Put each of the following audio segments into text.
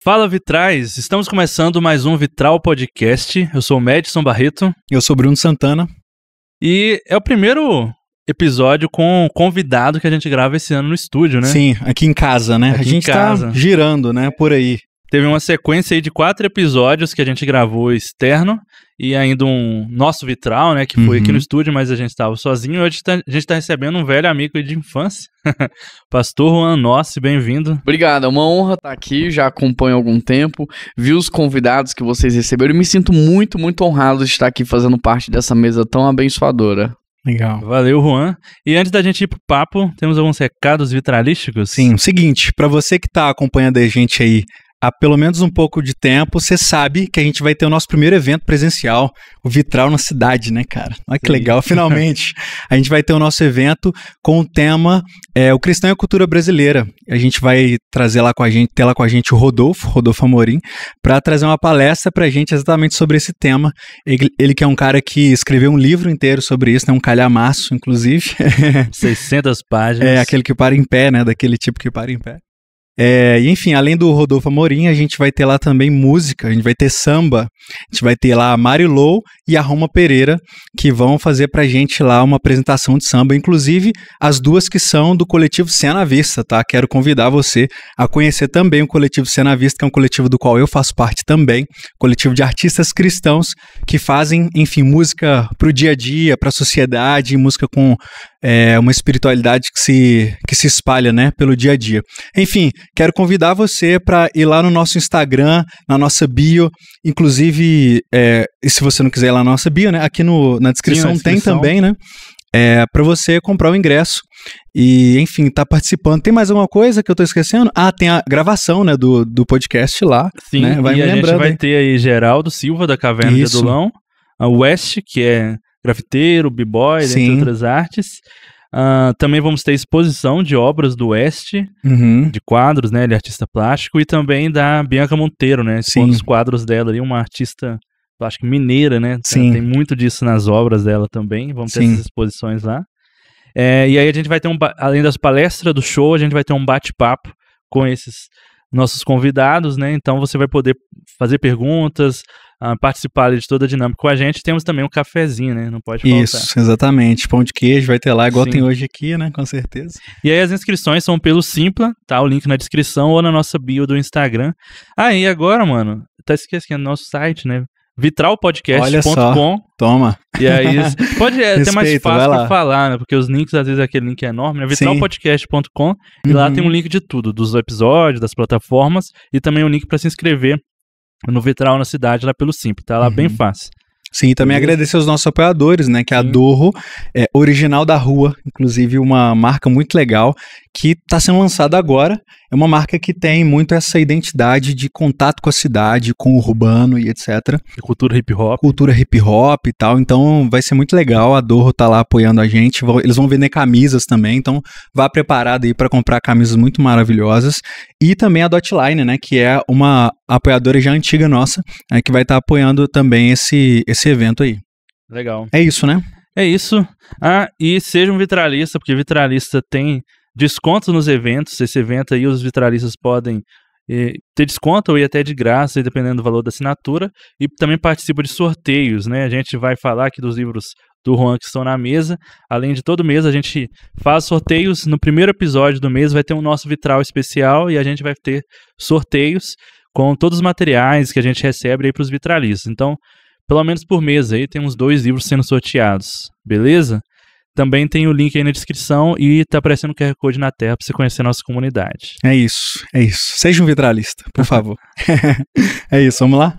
Fala Vitrais, estamos começando mais um Vitral Podcast. Eu sou o Madison Barreto. Eu sou o Bruno Santana. E é o primeiro episódio com convidado que a gente grava esse ano no estúdio, né? Sim, aqui em casa, né? Aqui a gente tá girando, né, por aí. Teve uma sequência aí de 4 episódios que a gente gravou externo e ainda um nosso vitral, né, que foi aqui no estúdio, mas a gente estava sozinho. Hoje a gente tá recebendo um velho amigo de infância, Pastor Juan Nossi, bem-vindo. Obrigado, é uma honra estar aqui, já acompanho há algum tempo, vi os convidados que vocês receberam e me sinto muito, muito honrado de estar aqui fazendo parte dessa mesa tão abençoadora. Legal. Valeu, Juan. E antes da gente ir pro papo, temos alguns recados vitralísticos? Sim, o seguinte, para você que tá acompanhando a gente aí há pelo menos um pouco de tempo, você sabe que a gente vai ter o nosso primeiro evento presencial, o Vitral na cidade, né, cara? Olha que legal, finalmente. A gente vai ter o nosso evento com o tema o Cristão e a Cultura Brasileira. A gente vai ter lá com a gente o Rodolfo Amorim, para trazer uma palestra pra gente exatamente sobre esse tema. Ele que é um cara que escreveu um livro inteiro sobre isso, né, um calhamaço, inclusive. 600 páginas. É, aquele que para em pé, né, daquele tipo que para em pé. E enfim, além do Rodolfo Amorim, a gente vai ter lá também música, a gente vai ter samba, a gente vai ter lá a Mari Lou e a Roma Pereira, que vão fazer pra gente lá uma apresentação de samba, inclusive as duas que são do coletivo Cena Vista, tá? Quero convidar você a conhecer também o coletivo Cena Vista, que é um coletivo do qual eu faço parte também, coletivo de artistas cristãos que fazem, enfim, música pro dia a dia, pra sociedade, música com uma espiritualidade que se espalha, né, pelo dia a dia. Enfim, quero convidar você para ir lá no nosso Instagram, na nossa bio, inclusive, e se você não quiser ir lá na nossa bio, né, aqui na descrição tem também, né, para você comprar o ingresso e, enfim, tá participando. Tem mais alguma coisa que eu tô esquecendo? Ah, tem a gravação, né, do podcast lá. Sim, né? Vai e a gente vai ter aí Geraldo Silva, da Caverna de Adulão, a West, que é grafiteiro, b-boy, entre outras artes. Também vamos ter exposição de obras do West, de quadros, né? Ele é artista plástico, e também da Bianca Monteiro, né? Expondo os quadros dela ali, uma artista plástica mineira, né? Sim. Tem muito disso nas obras dela também. Vamos ter essas exposições lá. E aí a gente vai ter além das palestras do show, a gente vai ter um bate-papo com esses nossos convidados, né? Então você vai poder fazer perguntas, participar de toda a dinâmica com a gente. Temos também um cafezinho, né? Não pode faltar. Isso, exatamente. Pão de queijo vai ter lá, igual tem hoje aqui, né? Com certeza. E aí as inscrições são pelo Simpla, tá? O link na descrição ou na nossa bio do Instagram. E agora, mano, tá esquecendo nosso site, né? vitralpodcast.com. Toma. E aí, pode até mais fácil pra falar, né? Porque os links, às vezes, aquele link é enorme, né? vitralpodcast.com. E lá tem um link de tudo, dos episódios, das plataformas, e também um link pra se inscrever no Vitral na cidade, lá pelo Simples, tá lá bem fácil. Sim, e também agradecer aos nossos apoiadores, né, que é a Dorro, original da rua, inclusive uma marca muito legal, que está sendo lançada agora. É uma marca que tem muito essa identidade de contato com a cidade, com o urbano e etc. E cultura hip hop. Cultura hip hop e tal, então vai ser muito legal, a Dorro tá lá apoiando a gente, eles vão vender camisas também, então vá preparado aí para comprar camisas muito maravilhosas. E também a Dotline, né, que é uma apoiadora já antiga nossa, que vai estar apoiando também esse evento aí. Legal. É isso, né? É isso. E seja um vitralista, porque vitralista tem descontos nos eventos. Esse evento aí, os vitralistas podem ter desconto ou ir até de graça, dependendo do valor da assinatura. E também participa de sorteios, né? A gente vai falar aqui dos livros do Juan que estão na mesa. Além de todo mês, a gente faz sorteios. No primeiro episódio do mês vai ter um nosso vitral especial e a gente vai ter sorteios com todos os materiais que a gente recebe aí para os vitralistas. Então, pelo menos por mês aí, tem uns 2 livros sendo sorteados, beleza? Também tem o link aí na descrição e tá aparecendo o QR Code na tela pra você conhecer a nossa comunidade. É isso. Seja um vitralista, por favor. É isso, vamos lá?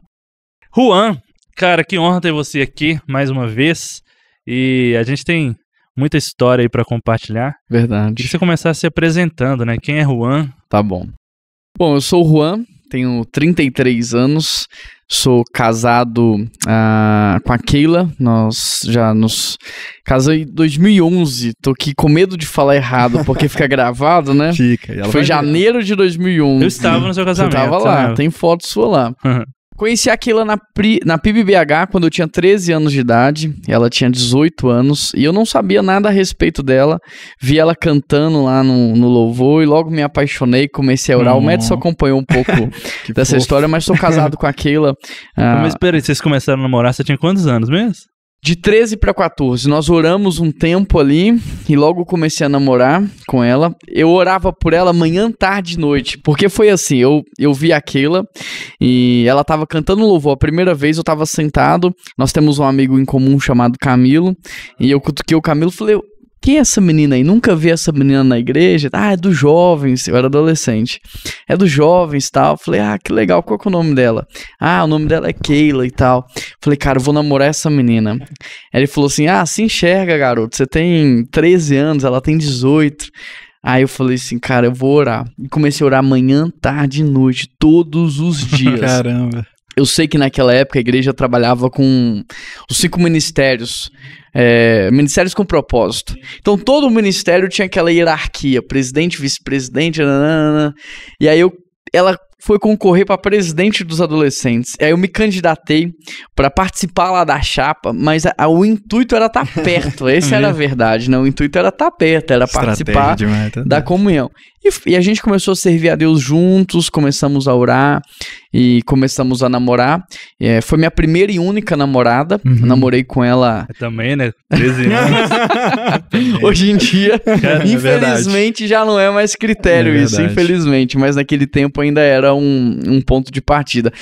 Juan, cara, que honra ter você aqui mais uma vez. E a gente tem muita história aí pra compartilhar. Verdade. Queria que você começasse se apresentando, né? Quem é Juan? Tá bom. Bom, eu sou o Juan, tenho 33 anos, sou casado com a Keila, nós já nos casamos em 2011, tô aqui com medo de falar errado, porque fica gravado, né? Fica. Foi janeiro de 2011. Eu estava no seu casamento. Você tava lá, né? tem foto sua lá. Conheci a Keila na PIB-BH quando eu tinha 13 anos de idade, ela tinha 18 anos, e eu não sabia nada a respeito dela, vi ela cantando lá no louvor, e logo me apaixonei, comecei a orar. O Madison acompanhou um pouco dessa história, mas sou casado com a Keila. Mas peraí, vocês começaram a namorar, você tinha quantos anos mesmo? De 13 para 14, nós oramos um tempo ali e logo comecei a namorar com ela. Eu orava por ela manhã, tarde e noite, porque foi assim, eu vi a Keila e ela tava cantando louvor a primeira vez, eu tava sentado, nós temos um amigo em comum chamado Camilo, e eu cutuquei o Camilo e falei: quem é essa menina aí? Nunca vi essa menina na igreja. É dos jovens. Eu era adolescente. É dos jovens e tal. Falei, que legal. Qual que é o nome dela? O nome dela é Keila e tal. Falei, cara, eu vou namorar essa menina. Aí ele falou assim, se enxerga, garoto. Você tem 13 anos, ela tem 18. Aí eu falei assim, cara, eu vou orar. E comecei a orar manhã, tarde e noite, todos os dias. Caramba. Eu sei que naquela época a igreja trabalhava com os 5 ministérios, ministérios com propósito. Então todo ministério tinha aquela hierarquia, presidente, vice-presidente, e aí ela foi concorrer para presidente dos adolescentes. Aí eu me candidatei para participar lá da chapa, mas o intuito era estar perto. Essa era a verdade, né? O intuito era estar perto, era participar da comunhão. E a gente começou a servir a Deus juntos, começamos a orar e começamos a namorar. Foi minha primeira e única namorada. Namorei com ela... Também, né? 13 anos. Hoje em dia, infelizmente, já não é mais critério isso, infelizmente. Mas naquele tempo ainda era um ponto de partida.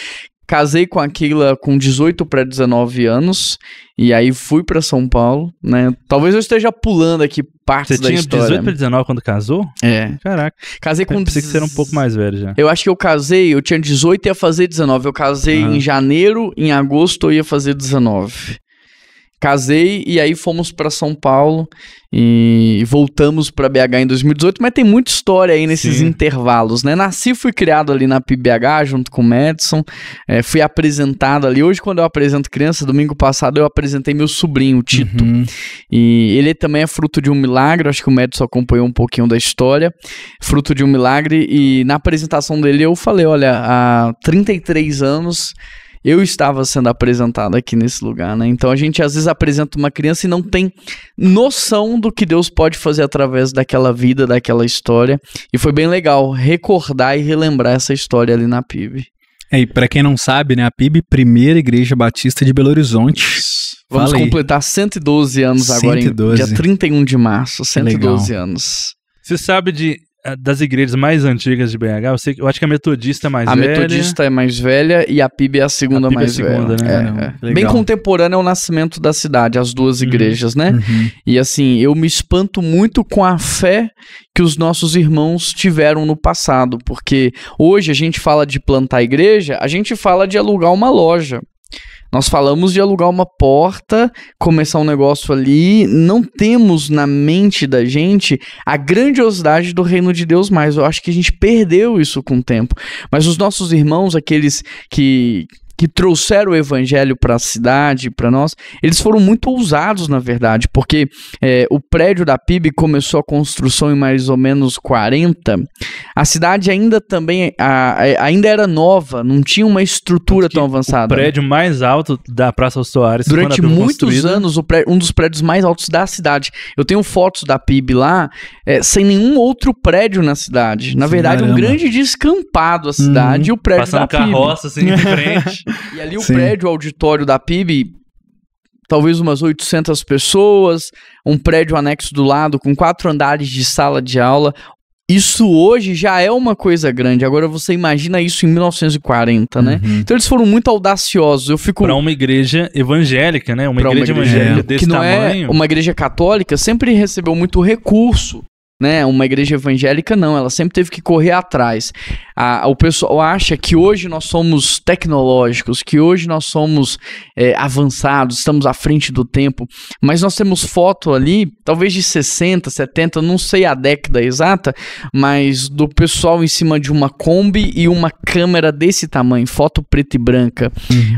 Casei com a Keila com 18 para 19 anos e aí fui para São Paulo, né? Talvez eu esteja pulando aqui partes da história. Você tinha 18 para 19 quando casou? Caraca. Casei com... Pensei que você era um pouco mais velho já. Eu acho que eu tinha 18 e ia fazer 19. Eu casei em janeiro, em agosto eu ia fazer 19. Casei e aí fomos para São Paulo e voltamos para BH em 2018, mas tem muita história aí nesses intervalos, né? Nasci e fui criado ali na PIB-BH junto com o Madison, fui apresentado ali. Hoje, quando eu apresento criança, domingo passado eu apresentei meu sobrinho, o Tito, e ele também é fruto de um milagre. Acho que o Madison acompanhou um pouquinho da história, fruto de um milagre, e na apresentação dele eu falei, olha, há 33 anos... eu estava sendo apresentado aqui nesse lugar, né? Então a gente às vezes apresenta uma criança e não tem noção do que Deus pode fazer através daquela vida, daquela história. E foi bem legal recordar e relembrar essa história ali na PIB. E pra quem não sabe, né? A PIB, Primeira Igreja Batista de Belo Horizonte. Vamos completar 112 anos agora, em dia 31 de março. 112 anos. Você sabe das igrejas mais antigas de BH, eu acho que a Metodista é mais velha. A Metodista é mais velha e a PIB é a segunda mais velha. Né? Bem contemporânea ao nascimento da cidade, as duas igrejas, né? E assim, eu me espanto muito com a fé que os nossos irmãos tiveram no passado, porque hoje a gente fala de plantar igreja, a gente fala de alugar uma loja. Nós falamos de alugar uma porta, começar um negócio ali, não temos na mente da gente a grandiosidade do reino de Deus mais. Eu acho que a gente perdeu isso com o tempo. Mas os nossos irmãos, aqueles que trouxeram o evangelho para a cidade, para nós, eles foram muito ousados, na verdade, porque o prédio da PIB começou a construção em mais ou menos 40. A cidade ainda era nova, não tinha uma estrutura tão avançada. O prédio mais alto da Praça Soares, durante muitos anos, um dos prédios mais altos da cidade. Eu tenho fotos da PIB lá, sem nenhum outro prédio na cidade. Na verdade, um grande descampado a cidade e o prédio da PIB. Passando carroça assim em frente. E ali o prédio, o auditório da PIB, talvez umas 800 pessoas, um prédio anexo do lado com 4 andares de sala de aula. Isso hoje já é uma coisa grande. Agora você imagina isso em 1940, né? Então eles foram muito audaciosos. Para uma igreja evangélica, né? Uma igreja evangélica desse tamanho. Uma igreja católica sempre recebeu muito recurso, né? Uma igreja evangélica não, ela sempre teve que correr atrás. O pessoal acha que hoje nós somos tecnológicos, que hoje nós somos avançados, estamos à frente do tempo, mas nós temos foto ali, talvez de 60, 70, não sei a década exata, mas do pessoal em cima de uma Kombi e uma câmera desse tamanho, foto preta e branca.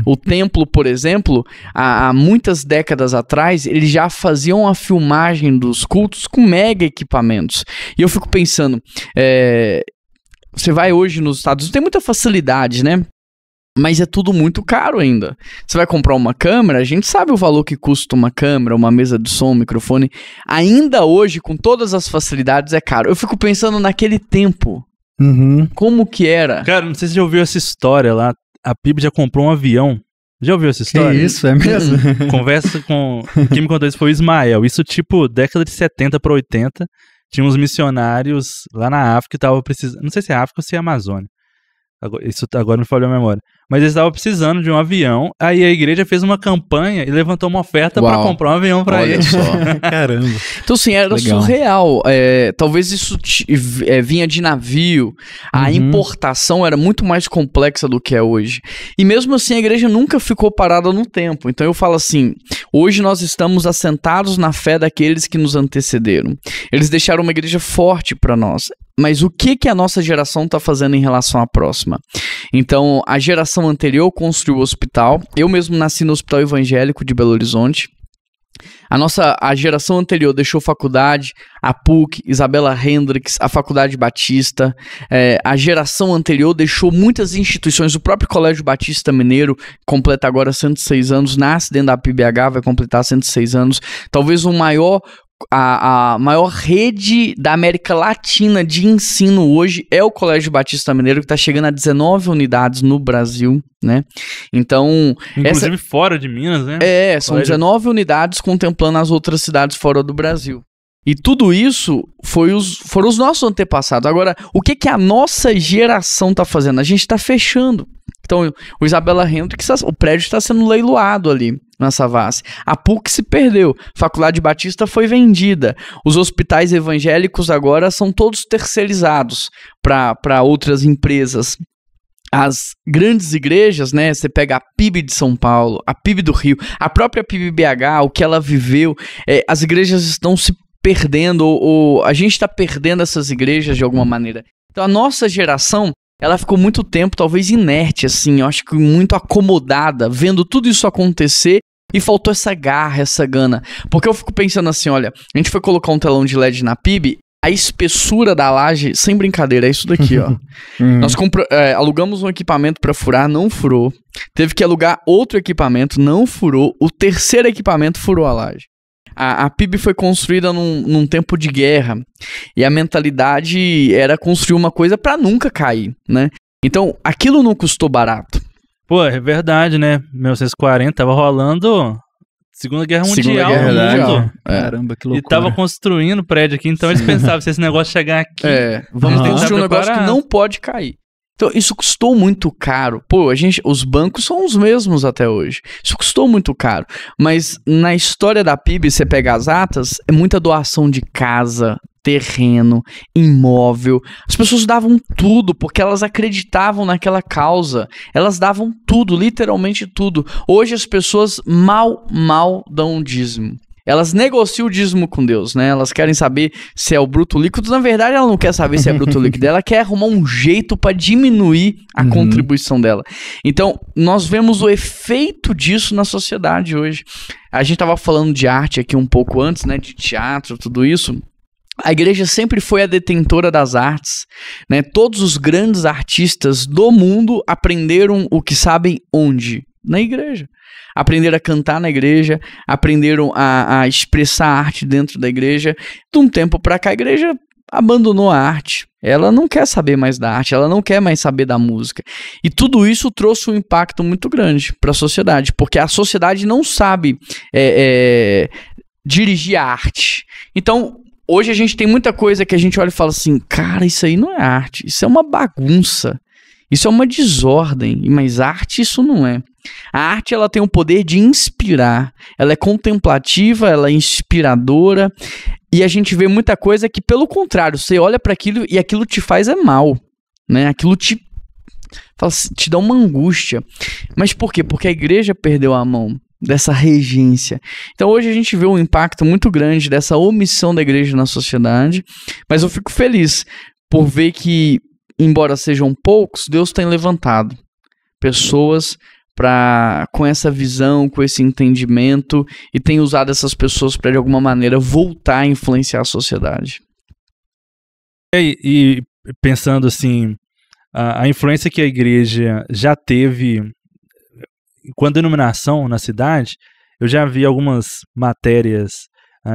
O templo, por exemplo, há muitas décadas atrás, eles já faziam a filmagem dos cultos com mega equipamentos. E eu fico pensando, você vai hoje nos Estados Unidos, tem muita facilidade, né? Mas é tudo muito caro ainda. Você vai comprar uma câmera, a gente sabe o valor que custa uma câmera, uma mesa de som, um microfone. Ainda hoje, com todas as facilidades, é caro. Eu fico pensando naquele tempo. Como que era? Cara, não sei se você já ouviu essa história lá. A PIB já comprou um avião. Já ouviu essa história? Que isso, é mesmo? Conversa com... Quem me contou isso foi o Ismael. Isso tipo década de 70 para 80. Tinha uns missionários lá na África que estavam precisando... Não sei se é África ou se é Amazônia. Isso agora me falhou a memória. Mas eles estavam precisando de um avião. Aí a igreja fez uma campanha e levantou uma oferta para comprar um avião para eles. Só. Caramba. Então, assim, era Legal. surreal. Talvez isso vinha de navio. A importação era muito mais complexa do que é hoje. E mesmo assim, a igreja nunca ficou parada no tempo. Então, eu falo assim, hoje nós estamos assentados na fé daqueles que nos antecederam. Eles deixaram uma igreja forte para nós. Mas o que a nossa geração está fazendo em relação à próxima? Então, a geração anterior construiu o hospital. Eu mesmo nasci no Hospital Evangélico de Belo Horizonte. A geração anterior deixou faculdade, a PUC, Isabela Hendricks, a Faculdade Batista. A geração anterior deixou muitas instituições. O próprio Colégio Batista Mineiro completa agora 106 anos, nasce dentro da PIBH, vai completar 106 anos. Talvez a maior rede da América Latina de ensino hoje é o Colégio Batista Mineiro, que está chegando a 19 unidades no Brasil, né? Então... Inclusive fora de Minas, né? São 19 unidades contemplando as outras cidades fora do Brasil. E tudo isso foram os nossos antepassados. Agora, o que a nossa geração está fazendo? A gente está fechando. Então, o Isabela Hendricks, o prédio está sendo leiloado ali na Savassi. A PUC se perdeu. Faculdade Batista foi vendida. Os hospitais evangélicos agora são todos terceirizados para outras empresas. As grandes igrejas, né? Você pega a PIB de São Paulo, a PIB do Rio, a própria PIB-BH, o que ela viveu, as igrejas estão se perdendo, ou a gente está perdendo essas igrejas de alguma maneira. Então, a nossa geração, ela ficou muito tempo, talvez inerte, assim, eu acho que muito acomodada, vendo tudo isso acontecer, e faltou essa garra, essa gana. Porque eu fico pensando assim, olha, a gente foi colocar um telão de LED na PIB, a espessura da laje, sem brincadeira, é isso daqui, ó. Nós alugamos um equipamento para furar, não furou. Teve que alugar outro equipamento, não furou. O terceiro equipamento furou a laje. A PIB foi construída num tempo de guerra e a mentalidade era construir uma coisa para nunca cair, né? Então, aquilo não custou barato. Pô, é verdade, né? 1940 tava rolando Segunda Guerra Mundial no mundo. Caramba, que loucura. E tava construindo prédio aqui, então eles pensavam, se esse negócio chegar aqui... vamos construir um negócio que não pode cair. Então, isso custou muito caro. Pô, os bancos são os mesmos até hoje. Isso custou muito caro. Mas na história da PIB, você pega as atas, é muita doação de casa, terreno, imóvel. As pessoas davam tudo, porque elas acreditavam naquela causa. Elas davam tudo, literalmente tudo. Hoje as pessoas mal dão um dízimo. Elas negociam o dízimo com Deus, né? Elas querem saber se é o bruto líquido. Na verdade, ela não quer saber se é bruto líquido. Ela quer arrumar um jeito para diminuir a contribuição dela. Então, nós vemos o efeito disso na sociedade hoje. A gente estava falando de arte aqui um pouco antes, né? De teatro, tudo isso. A igreja sempre foi a detentora das artes, né? Todos os grandes artistas do mundo aprenderam o que sabem onde? Na igreja. Aprenderam a cantar na igreja, aprenderam a expressar a arte dentro da igreja. De um tempo para cá, a igreja abandonou a arte. Ela não quer saber mais da arte, ela não quer mais saber da música. E tudo isso trouxe um impacto muito grande para a sociedade, porque a sociedade não sabe dirigir a arte. Então, hoje a gente tem muita coisa que a gente olha e fala assim, cara, isso aí não é arte, isso é uma bagunça. Isso é uma desordem, mas arte isso não é. A arte ela tem o poder de inspirar, ela é contemplativa, ela é inspiradora, e a gente vê muita coisa que, pelo contrário, você olha para aquilo e aquilo te faz mal, né? Aquilo te dá uma angústia. Mas por quê? Porque a igreja perdeu a mão dessa regência. Então hoje a gente vê um impacto muito grande dessa omissão da igreja na sociedade, mas eu fico feliz por ver que, embora sejam poucos, Deus tem levantado pessoas com essa visão, com esse entendimento, e tem usado essas pessoas para, de alguma maneira, voltar a influenciar a sociedade. E pensando assim, a influência que a igreja já teve com a denominação na cidade, eu já vi algumas matérias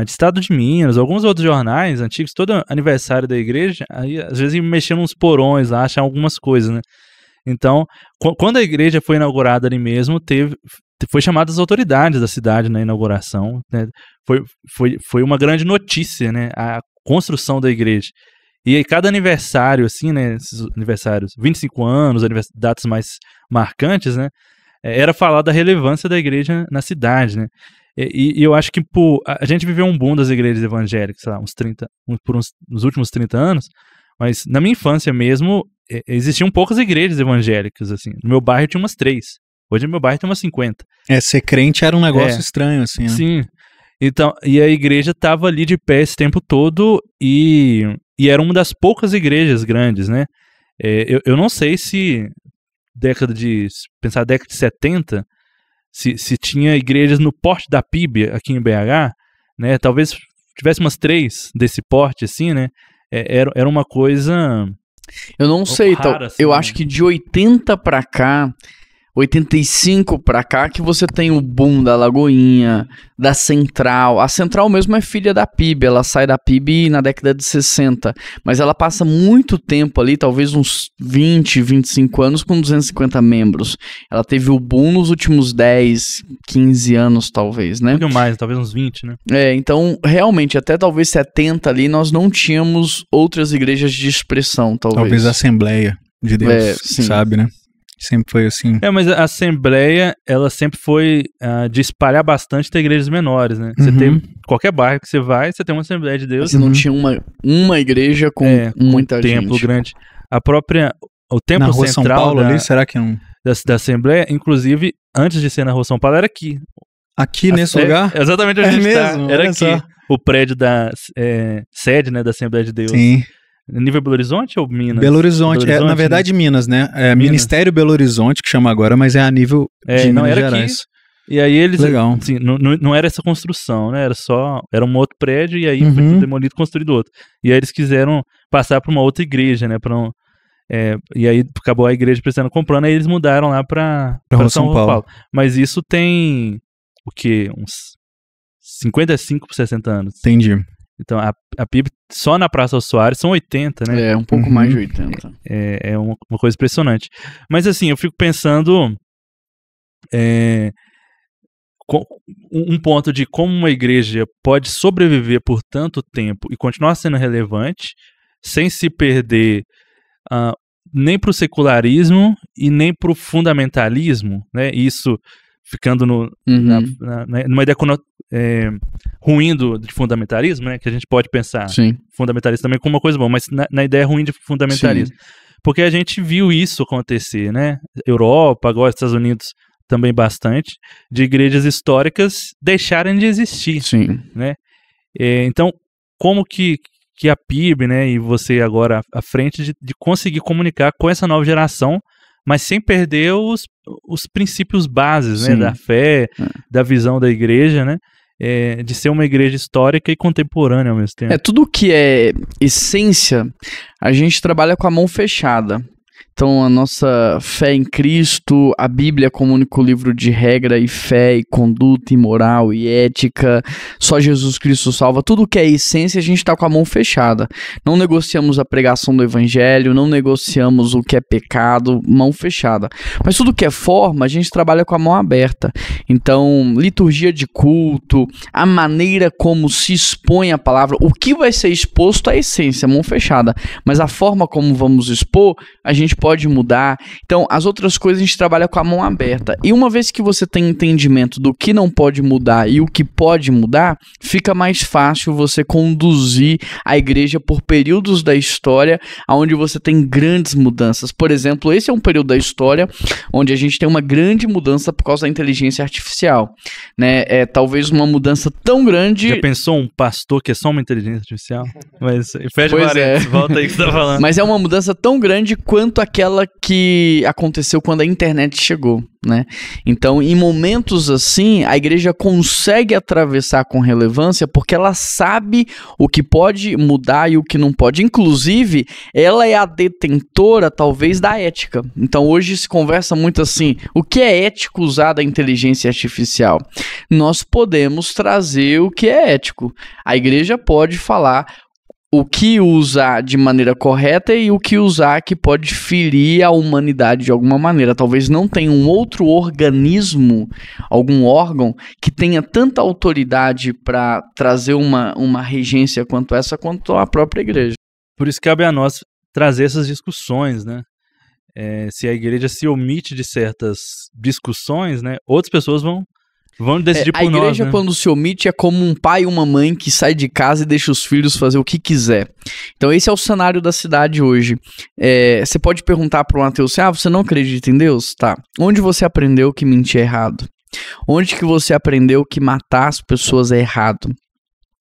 de Estado de Minas, alguns outros jornais antigos, todo aniversário da igreja, aí às vezes mexendo uns porões lá, achar algumas coisas, né? Então, quando a igreja foi inaugurada ali mesmo, foi chamadas as autoridades da cidade na inauguração, né? Foi uma grande notícia, né? A construção da igreja. E aí, cada aniversário, assim, né? Esses aniversários, 25 anos, datas mais marcantes, né? Era falar da relevância da igreja na cidade, né? E eu acho que a gente viveu um boom das igrejas evangélicas, sei lá, nos últimos 30 anos, mas na minha infância mesmo, existiam poucas igrejas evangélicas, assim. No meu bairro tinha umas 3. Hoje no meu bairro tem umas 50. Ser crente era um negócio estranho, assim, né? Sim. Então, e a igreja estava ali de pé esse tempo todo e era uma das poucas igrejas grandes, né? Eu não sei se pensar década de 70, se tinha igrejas no porte da PIB aqui em BH, né? Talvez tivesse umas 3 desse porte, assim, né? Era uma coisa... Eu não sei, rara, assim, eu né? acho que de 80 pra cá, 85 pra cá, que você tem o boom da Lagoinha, da Central. A Central mesmo é filha da PIB, ela sai da PIB na década de 60, mas ela passa muito tempo ali, talvez uns 20, 25 anos com 250 membros. Ela teve o boom nos últimos 10, 15 anos, talvez, né? Um pouquinho mais, talvez uns 20, né? Então, realmente, até talvez 70 ali, nós não tínhamos outras igrejas de expressão, talvez. Talvez a Assembleia de Deus, sim. sabe, né? Sempre foi assim. Mas a Assembleia, ela sempre foi de espalhar bastante ter igrejas menores, né? Você tem qualquer bairro que você vai, você tem uma Assembleia de Deus. Você não tinha uma igreja com muita um gente. templo grande. O templo na Rua central São Paulo ali, será que não? Da Assembleia, inclusive, antes de ser na Rua São Paulo, era aqui. Aqui nesse lugar? Exatamente onde a gente mesmo? Era Olha aqui. só. O prédio da sede, né, da Assembleia de Deus. Sim. Nível Belo Horizonte ou Minas? Belo Horizonte, na verdade, né? Minas, né? Minas. Ministério Belo Horizonte, que chama agora, mas é a nível de Minas Gerais. Aqui, e aí eles, legal. Assim, não era essa construção, né? Era um outro prédio e aí foi tudo demolido e construído outro. E aí eles quiseram passar para uma outra igreja, né? E aí acabou a igreja precisando comprando, aí eles mudaram lá para São Paulo. Mas isso tem, o quê? Uns 55 por 60 anos. Entendi. Então, a PIB só na Praça Jô Soares são 80, né? Um pouco mais de 80. É uma coisa impressionante. Mas assim, eu fico pensando um ponto de como uma igreja pode sobreviver por tanto tempo e continuar sendo relevante sem se perder nem para o secularismo e nem para o fundamentalismo, né? Isso ficando numa ideia ruim de fundamentalismo, né? Que a gente pode pensar fundamentalismo também como uma coisa boa, mas na ideia ruim de fundamentalismo. Sim. Porque a gente viu isso acontecer, né? Europa, agora Estados Unidos também bastante, de igrejas históricas deixarem de existir. Sim. Né? Então, como que a PIB, né, e você agora à frente de conseguir comunicar com essa nova geração, mas sem perder os princípios bases, né, da fé, da visão da igreja, né, de ser uma igreja histórica e contemporânea ao mesmo tempo. Tudo que é essência, a gente trabalha com a mão fechada. Então, a nossa fé em Cristo, a Bíblia como único livro de regra e fé e conduta e moral e ética, só Jesus Cristo salva, tudo que é essência a gente está com a mão fechada. Não negociamos a pregação do evangelho, não negociamos o que é pecado, mão fechada. Mas tudo que é forma, a gente trabalha com a mão aberta. Então, liturgia de culto, a maneira como se expõe a palavra, o que vai ser exposto é a essência, mão fechada. Mas a forma como vamos expor, a gente pode mudar. Então, as outras coisas a gente trabalha com a mão aberta. E uma vez que você tem entendimento do que não pode mudar e o que pode mudar, fica mais fácil você conduzir a igreja por períodos da história onde você tem grandes mudanças. Por exemplo, esse é um período da história onde a gente tem uma grande mudança por causa da inteligência artificial, né? Talvez uma mudança tão grande... Já pensou um pastor que é só uma inteligência artificial? Mas fecha parênteses, volta aí que você tá falando. Mas é uma mudança tão grande quanto aquela que aconteceu quando a internet chegou, né? Então, em momentos assim, a igreja consegue atravessar com relevância porque ela sabe o que pode mudar e o que não pode. Inclusive, ela é a detentora, talvez, da ética. Então, hoje se conversa muito assim, o que é ético usar da inteligência artificial? Nós podemos trazer o que é ético. A igreja pode falar o que usar de maneira correta e o que usar que pode ferir a humanidade de alguma maneira. Talvez não tenha um outro organismo, algum órgão, que tenha tanta autoridade para trazer uma regência quanto essa, quanto a própria igreja. Por isso cabe a nós trazer essas discussões, né? Se a igreja se omite de certas discussões, né? Outras pessoas vão decidir por nós. A igreja, quando se omite, é como um pai e uma mãe que sai de casa e deixa os filhos fazer o que quiser. Então, esse é o cenário da cidade hoje. Você pode perguntar para um ateu assim, você não acredita em Deus? Tá. Onde você aprendeu que mentir é errado? Onde que você aprendeu que matar as pessoas é errado?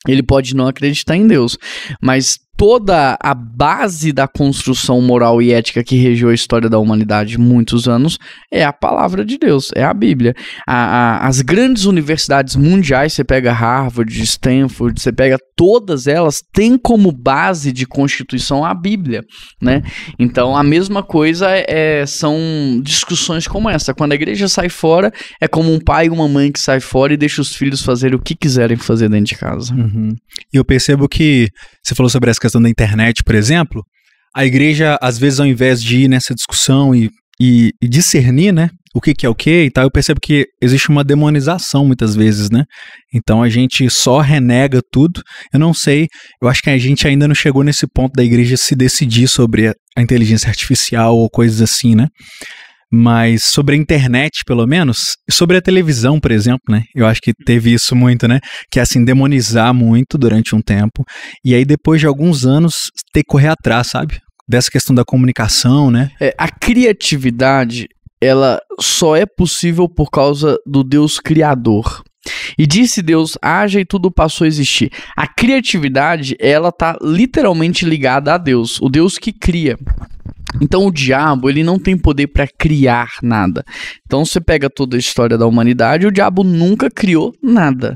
Ele pode não acreditar em Deus, mas toda a base da construção moral e ética que regeu a história da humanidade muitos anos é a palavra de Deus, é a Bíblia. As grandes universidades mundiais, você pega Harvard, Stanford, você pega todas elas, têm como base de constituição a Bíblia, né? Então, a mesma coisa são discussões como essa. Quando a igreja sai fora, é como um pai e uma mãe que sai fora e deixa os filhos fazerem o que quiserem fazer dentro de casa. Uhum. E eu percebo que você falou sobre essa questão da internet, por exemplo, a igreja, às vezes, ao invés de ir nessa discussão e discernir, né, o que é o que e tal, eu percebo que existe uma demonização muitas vezes, né? Então a gente só renega tudo. Eu não sei, eu acho que a gente ainda não chegou nesse ponto da igreja se decidir sobre a inteligência artificial ou coisas assim, né? Mas sobre a internet, pelo menos, sobre a televisão, por exemplo, né? Eu acho que teve isso muito, né? Que é assim, demonizar muito durante um tempo. E aí, depois de alguns anos, ter que correr atrás, sabe? Dessa questão da comunicação, né? A criatividade, ela só é possível por causa do Deus Criador. E disse Deus, haja e tudo passou a existir. A criatividade, ela tá literalmente ligada a Deus, o Deus que cria. Então o diabo, ele não tem poder para criar nada. Então você pega toda a história da humanidade, o diabo nunca criou nada.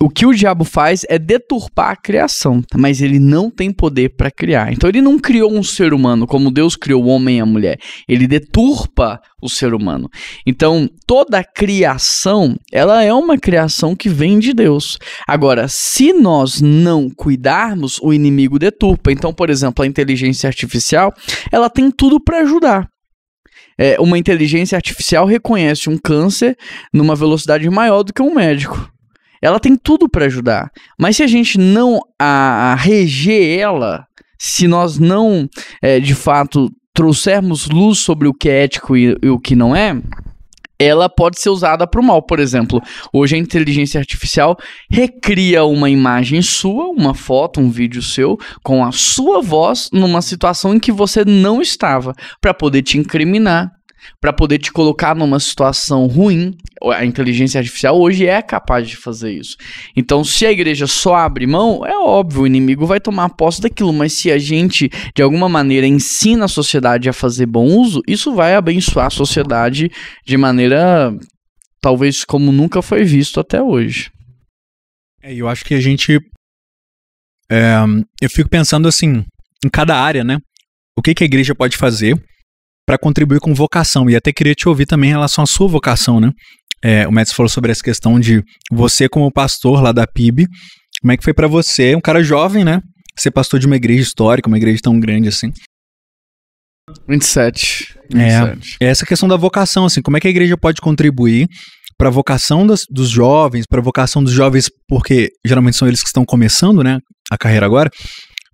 O que o diabo faz é deturpar a criação, mas ele não tem poder para criar. Então ele não criou um ser humano como Deus criou o homem e a mulher. Ele deturpa o ser humano. Então toda a criação, ela é uma criação que vem de Deus. Agora, se nós não cuidarmos, o inimigo deturpa. Então, por exemplo, a inteligência artificial, ela tem tudo para ajudar. Uma inteligência artificial reconhece um câncer numa velocidade maior do que um médico. Ela tem tudo para ajudar, mas se a gente não reger ela, se nós não, de fato, trouxermos luz sobre o que é ético e o que não é, ela pode ser usada para o mal. Por exemplo, hoje a inteligência artificial recria uma imagem sua, uma foto, um vídeo seu, com a sua voz numa situação em que você não estava, para poder te incriminar, para poder te colocar numa situação ruim. A inteligência artificial hoje é capaz de fazer isso. Então, se a igreja só abre mão, é óbvio, o inimigo vai tomar posse daquilo, mas se a gente, de alguma maneira, ensina a sociedade a fazer bom uso, isso vai abençoar a sociedade de maneira, talvez, como nunca foi visto até hoje. Eu acho que a gente... eu fico pensando assim, em cada área, né? O que a igreja pode fazer para contribuir com vocação, e até queria te ouvir também em relação à sua vocação, né? O Médici falou sobre essa questão de você como pastor lá da PIB, como é que foi para você, um cara jovem, né? Ser pastor de uma igreja histórica, uma igreja tão grande assim. 27. Essa questão da vocação, assim, como é que a igreja pode contribuir para a vocação dos jovens, para a vocação dos jovens, porque geralmente são eles que estão começando, né, a carreira agora,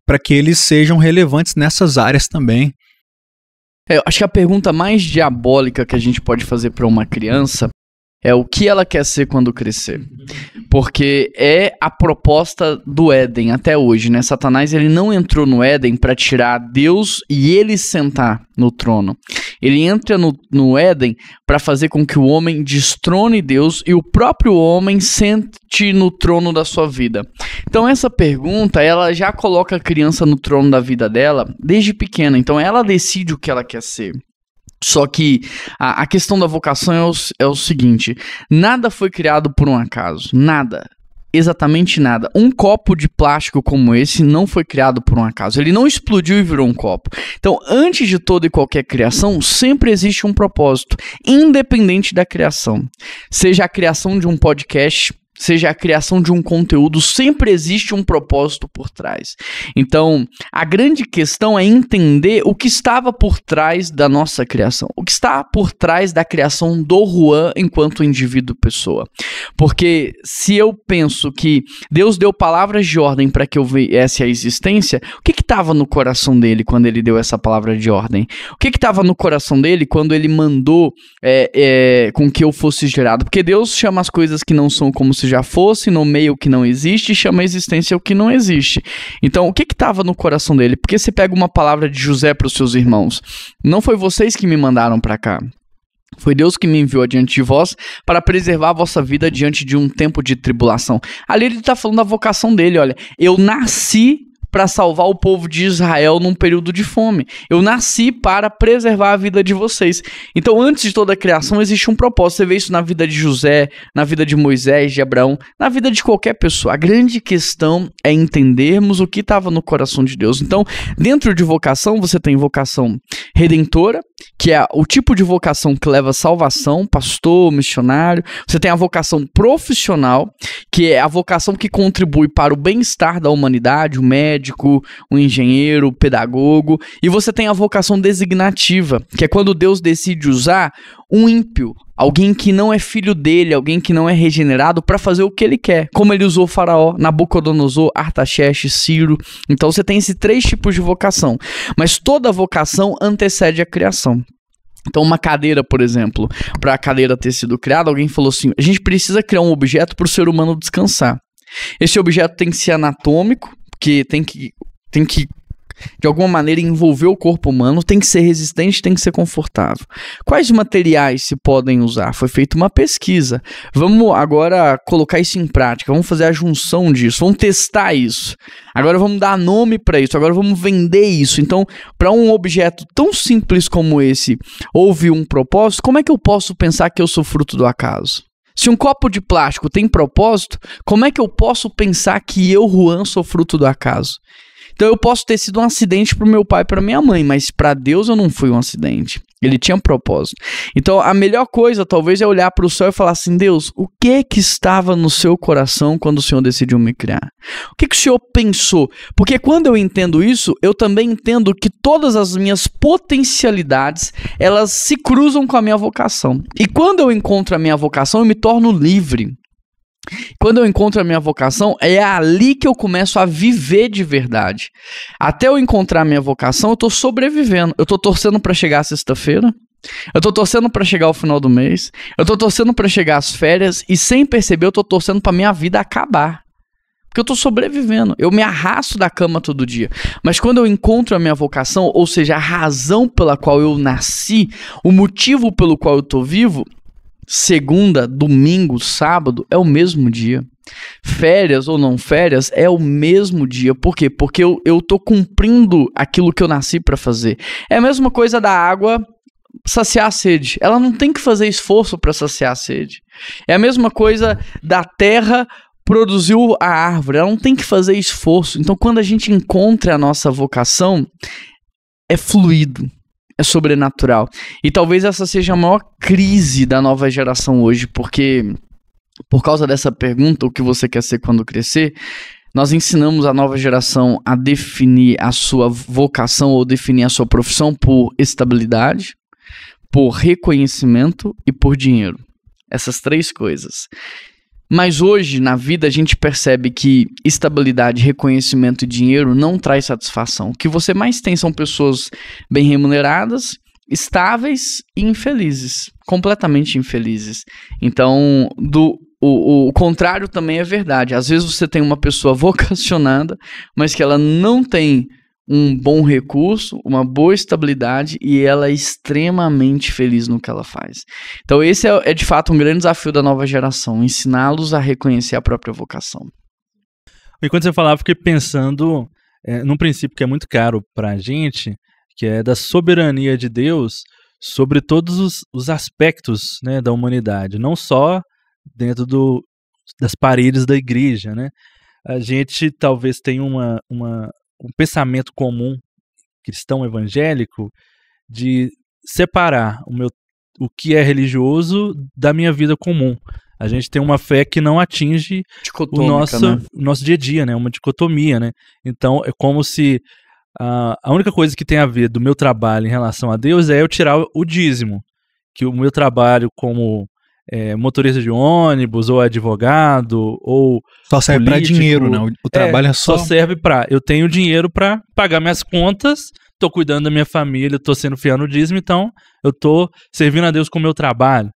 para que eles sejam relevantes nessas áreas também. Eu acho que a pergunta mais diabólica que a gente pode fazer para uma criança é o que ela quer ser quando crescer. Porque é a proposta do Éden até hoje, né? Satanás, ele não entrou no Éden para tirar Deus e ele sentar no trono. Ele entra no Éden para fazer com que o homem destrone Deus e o próprio homem sente no trono da sua vida. Então essa pergunta, ela já coloca a criança no trono da vida dela desde pequena. Então ela decide o que ela quer ser. Só que a questão da vocação é o seguinte: nada foi criado por um acaso, nada, exatamente nada. Um copo de plástico como esse não foi criado por um acaso, ele não explodiu e virou um copo. Então, antes de toda e qualquer criação, sempre existe um propósito, independente da criação. Seja a criação de um podcast, seja a criação de um conteúdo, sempre existe um propósito por trás. Então, a grande questão é entender o que estava por trás da nossa criação, o que está por trás da criação do Juan enquanto indivíduo pessoa. Porque se eu penso que Deus deu palavras de ordem para que eu viesse à existência, o que estava no coração dele quando ele deu essa palavra de ordem? O que estava no coração dele quando ele mandou com que eu fosse gerado? Porque Deus chama as coisas que não são como se já fosse, nomeia o que não existe e chama a existência o que não existe. Então, o que estava no coração dele? Porque você pega uma palavra de José para os seus irmãos. Não foi vocês que me mandaram para cá. Foi Deus que me enviou adiante de vós para preservar a vossa vida diante de um tempo de tribulação. Ali ele está falando da vocação dele, olha. Eu nasci para salvar o povo de Israel num período de fome. Eu nasci para preservar a vida de vocês. Então, antes de toda a criação, existe um propósito. Você vê isso na vida de José, na vida de Moisés, de Abraão, na vida de qualquer pessoa. A grande questão é entendermos o que estava no coração de Deus. Então, dentro de vocação, você tem vocação redentora, que é o tipo de vocação que leva a salvação, pastor, missionário. Você tem a vocação profissional, que é a vocação que contribui para o bem-estar da humanidade, o médico, o engenheiro, o pedagogo. E você tem a vocação designativa, que é quando Deus decide usar um ímpio, alguém que não é filho dele, alguém que não é regenerado, para fazer o que ele quer. Como ele usou Faraó, Nabucodonosor, Artaxerxes, Ciro. Então você tem esses 3 tipos de vocação. Mas toda vocação antecede a criação. Então uma cadeira, por exemplo, para a cadeira ter sido criada, alguém falou assim, a gente precisa criar um objeto para o ser humano descansar. Esse objeto tem que ser anatômico, porque tem que de alguma maneira envolver o corpo humano, tem que ser resistente, tem que ser confortável. Quais materiais se podem usar? Foi feita uma pesquisa. Vamos agora colocar isso em prática, vamos fazer a junção disso, vamos testar isso. Agora vamos dar nome para isso, agora vamos vender isso. Então, para um objeto tão simples como esse, houve um propósito, como é que eu posso pensar que eu sou fruto do acaso? Se um copo de plástico tem propósito, como é que eu posso pensar que eu, Juan, sou fruto do acaso? Então eu posso ter sido um acidente para o meu pai e para minha mãe, mas para Deus eu não fui um acidente. Ele tinha um propósito. Então a melhor coisa talvez é olhar para o céu e falar assim, Deus, o que estava no seu coração quando o Senhor decidiu me criar? O que o Senhor pensou? Porque quando eu entendo isso, eu também entendo que todas as minhas potencialidades, elas se cruzam com a minha vocação. E quando eu encontro a minha vocação, eu me torno livre. Quando eu encontro a minha vocação, é ali que eu começo a viver de verdade. Até eu encontrar a minha vocação, eu estou sobrevivendo. Eu estou torcendo para chegar a sexta-feira. Eu estou torcendo para chegar ao final do mês. Eu estou torcendo para chegar às férias. E sem perceber, eu estou torcendo para minha vida acabar. Porque eu estou sobrevivendo. Eu me arrasto da cama todo dia. Mas quando eu encontro a minha vocação, ou seja, a razão pela qual eu nasci, o motivo pelo qual eu estou vivo, segunda, domingo, sábado, é o mesmo dia. Férias ou não férias, é o mesmo dia. Por quê? Porque eu tô cumprindo aquilo que eu nasci para fazer. É a mesma coisa da água saciar a sede. Ela não tem que fazer esforço para saciar a sede. É a mesma coisa da terra produziu a árvore. Ela não tem que fazer esforço. Então, quando a gente encontra a nossa vocação, é fluido. É sobrenatural. E talvez essa seja a maior crise da nova geração hoje, porque por causa dessa pergunta, o que você quer ser quando crescer, nós ensinamos a nova geração a definir a sua vocação ou definir a sua profissão por estabilidade, por reconhecimento e por dinheiro. Essas 3 coisas. Mas hoje, na vida, a gente percebe que estabilidade, reconhecimento e dinheiro não traz satisfação. O que você mais tem são pessoas bem remuneradas estáveis e infelizes, completamente infelizes. Então, o contrário também é verdade. Às vezes você tem uma pessoa vocacionada, mas que ela não tem um bom recurso, uma boa estabilidade e ela é extremamente feliz no que ela faz. Então esse é de fato um grande desafio da nova geração, ensiná-los a reconhecer a própria vocação. E quando você falava, fiquei pensando num princípio que é muito caro para a gente, que é da soberania de Deus sobre todos os aspectos, né, da humanidade, não só dentro das paredes da igreja, né? A gente talvez tenha um pensamento comum cristão evangélico de separar o que é religioso da minha vida comum. A gente tem uma fé que não atinge o nosso dia a dia, né? Uma dicotomia, né? Então é como se a única coisa que tem a ver do meu trabalho em relação a Deus é eu tirar o dízimo, que o meu trabalho como motorista de ônibus, ou advogado, ou só serve para dinheiro, né? O trabalho só serve para eu tenho dinheiro para pagar minhas contas, tô cuidando da minha família, tô sendo fiel no dízimo, então eu tô servindo a Deus com o meu trabalho,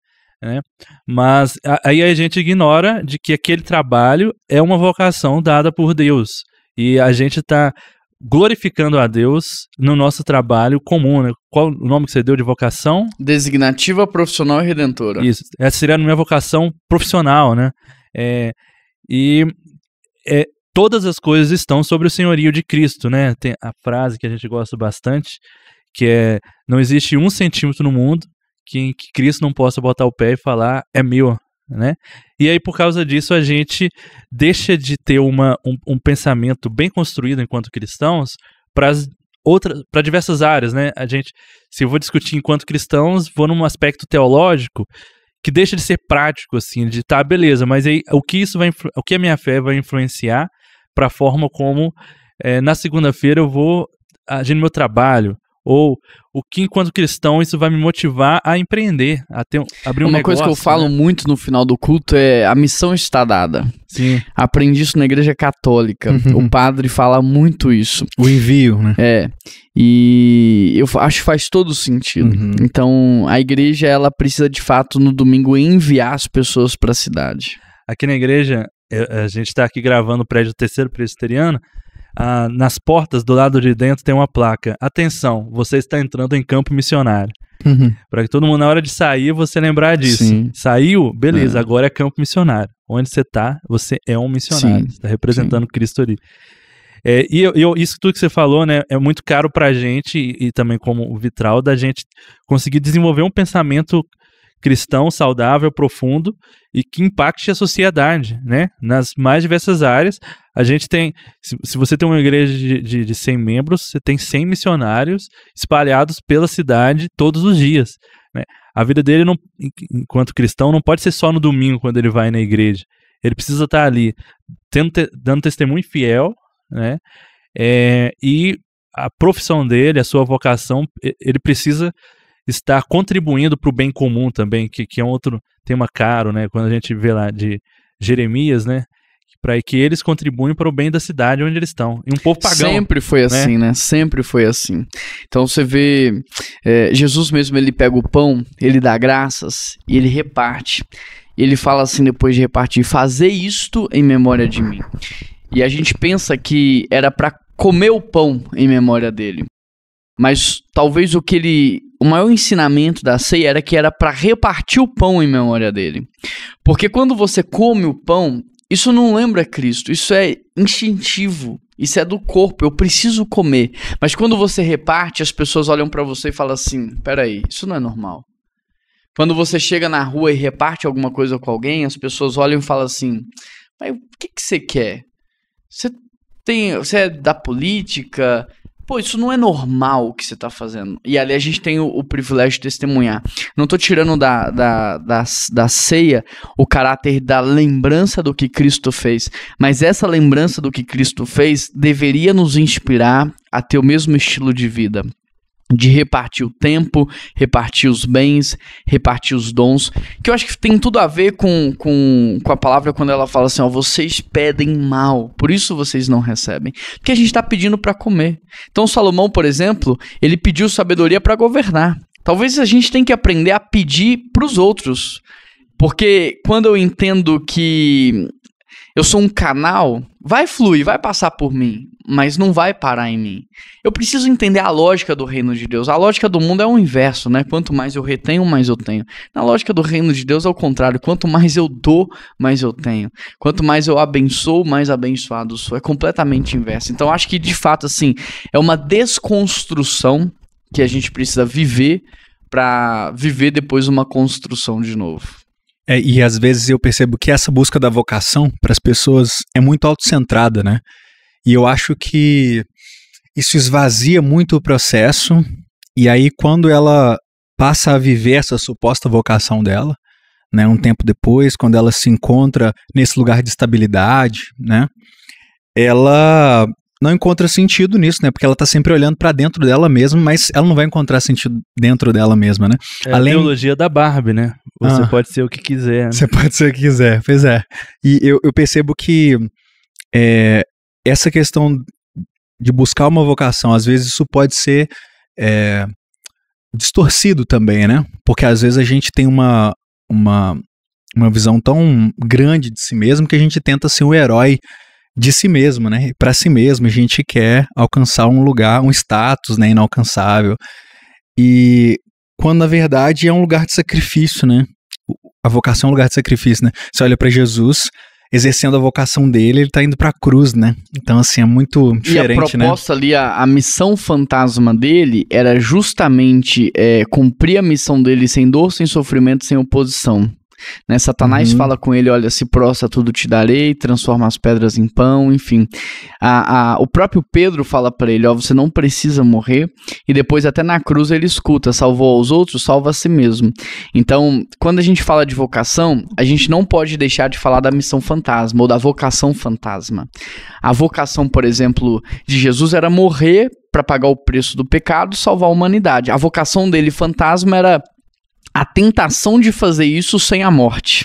né? Mas aí a gente ignora de que aquele trabalho é uma vocação dada por Deus e a gente tá glorificando a Deus no nosso trabalho comum, né? Qual o nome que você deu de vocação? Designativa, profissional e redentora. Isso, essa seria a minha vocação profissional, né? Todas as coisas estão sobre o senhorio de Cristo, né? Tem a frase que a gente gosta bastante, que é: não existe 1 centímetro no mundo que Cristo não possa botar o pé e falar, é meu, né? E aí, por causa disso, a gente deixa de ter um pensamento bem construído enquanto cristãos para diversas áreas, né? Se eu vou discutir enquanto cristãos, vou num aspecto teológico que deixa de ser prático, assim, de tá, beleza, mas aí o que a minha fé vai influenciar para a forma como na segunda-feira eu vou agir no meu trabalho, ou o que enquanto cristão isso vai me motivar a empreender, abrir um negócio. Uma coisa que eu falo muito no final do culto é: a missão está dada. Sim. Aprendi isso na igreja católica. O padre fala muito isso. O envio, né? E eu acho que faz todo sentido. Então, a igreja, ela precisa de fato no domingo enviar as pessoas para a cidade. Aqui na igreja, a gente está aqui gravando o prédio terceiro presbiteriano. Nas portas do lado de dentro tem uma placa: atenção, você está entrando em campo missionário. Para que todo mundo, na hora de sair, você lembrar disso. Sim. Saiu? Beleza, agora é campo missionário. Onde você está, você é um missionário. Você está representando Cristo ali. Isso tudo que você falou, né, é muito caro pra gente e também como vitral, da gente conseguir desenvolver um pensamento cristão saudável, profundo e que impacte a sociedade, né? Nas mais diversas áreas. A gente tem, se você tem uma igreja de 100 membros, você tem 100 missionários espalhados pela cidade todos os dias, né? A vida dele, enquanto cristão, não pode ser só no domingo quando ele vai na igreja. Ele precisa estar ali dando testemunho fiel, né? E a profissão dele, a sua vocação, ele precisa estar contribuindo para o bem comum também, que é um outro tema caro, né? Quando a gente vê lá de Jeremias, né? Para que eles contribuem para o bem da cidade onde eles estão. E um povo pagão. Sempre foi assim, né? Sempre foi assim. Então você vê, Jesus mesmo, ele pega o pão, ele dá graças e ele reparte. E ele fala assim, depois de repartir: fazer isto em memória de mim. E a gente pensa que era para comer o pão em memória dele. Mas talvez o maior ensinamento da ceia era para repartir o pão em memória dele. Porque quando você come o pão, isso não lembra Cristo, isso é instintivo, isso é do corpo, eu preciso comer. Mas quando você reparte, as pessoas olham para você e falam assim: peraí, isso não é normal. Quando você chega na rua e reparte alguma coisa com alguém, as pessoas olham e falam assim: mas o que você quer? Você é da política? Pô, isso não é normal o que você está fazendo. E ali a gente tem o privilégio de testemunhar. Não estou tirando da ceia o caráter da lembrança do que Cristo fez, mas essa lembrança do que Cristo fez deveria nos inspirar a ter o mesmo estilo de vida. De repartir o tempo, repartir os bens, repartir os dons, que eu acho que tem tudo a ver com a palavra quando ela fala assim: ó, vocês pedem mal, por isso vocês não recebem, porque a gente está pedindo para comer. Então Salomão, por exemplo, ele pediu sabedoria para governar, Talvez a gente tenha que aprender a pedir pros outros. Porque quando eu entendo que eu sou um canal, vai fluir, vai passar por mim, mas não vai parar em mim. Eu preciso entender a lógica do reino de Deus. A lógica do mundo é o inverso, né? Quanto mais eu retenho, mais eu tenho. Na lógica do reino de Deus é o contrário. Quanto mais eu dou, mais eu tenho. Quanto mais eu abençoo, mais abençoado sou. É completamente inverso. Então, acho que, de fato, assim, é uma desconstrução que a gente precisa viver para viver depois uma construção de novo. E às vezes eu percebo que essa busca da vocação para as pessoas é muito autocentrada, né? E eu acho que isso esvazia muito o processo, e aí quando ela passa a viver essa suposta vocação dela, né, um tempo depois, quando ela se encontra nesse lugar de estabilidade, né, ela não encontra sentido nisso, né? Porque ela tá sempre olhando para dentro dela mesma, mas ela não vai encontrar sentido dentro dela mesma, né? É a teologia da Barbie, né? Você pode ser o que quiser. Né? Você pode ser o que quiser, pois é. E eu percebo que essa questão de buscar uma vocação, às vezes isso pode ser distorcido também, né? Porque às vezes a gente tem uma visão tão grande de si mesmo que a gente tenta ser um herói de si mesmo, né? Para si mesmo a gente quer alcançar um lugar, um status, né, inalcançável. E quando na verdade é um lugar de sacrifício, né? A vocação é um lugar de sacrifício, né? Você olha para Jesus exercendo a vocação dele, ele tá indo pra cruz, né? Então assim, é muito diferente, né? E a proposta ali, a missão fantasma dele era justamente cumprir a missão dele sem dor, sem sofrimento, sem oposição. Né? Satanás fala com ele, olha, se prostra tudo te darei, transforma as pedras em pão, enfim. O próprio Pedro fala para ele, ó, você não precisa morrer, e depois até na cruz ele escuta, salvou aos outros, salva a si mesmo. Então, quando a gente fala de vocação, a gente não pode deixar de falar da missão fantasma, ou da vocação fantasma. A vocação, por exemplo, de Jesus era morrer para pagar o preço do pecado e salvar a humanidade. A vocação dele fantasma era a tentação de fazer isso sem a morte.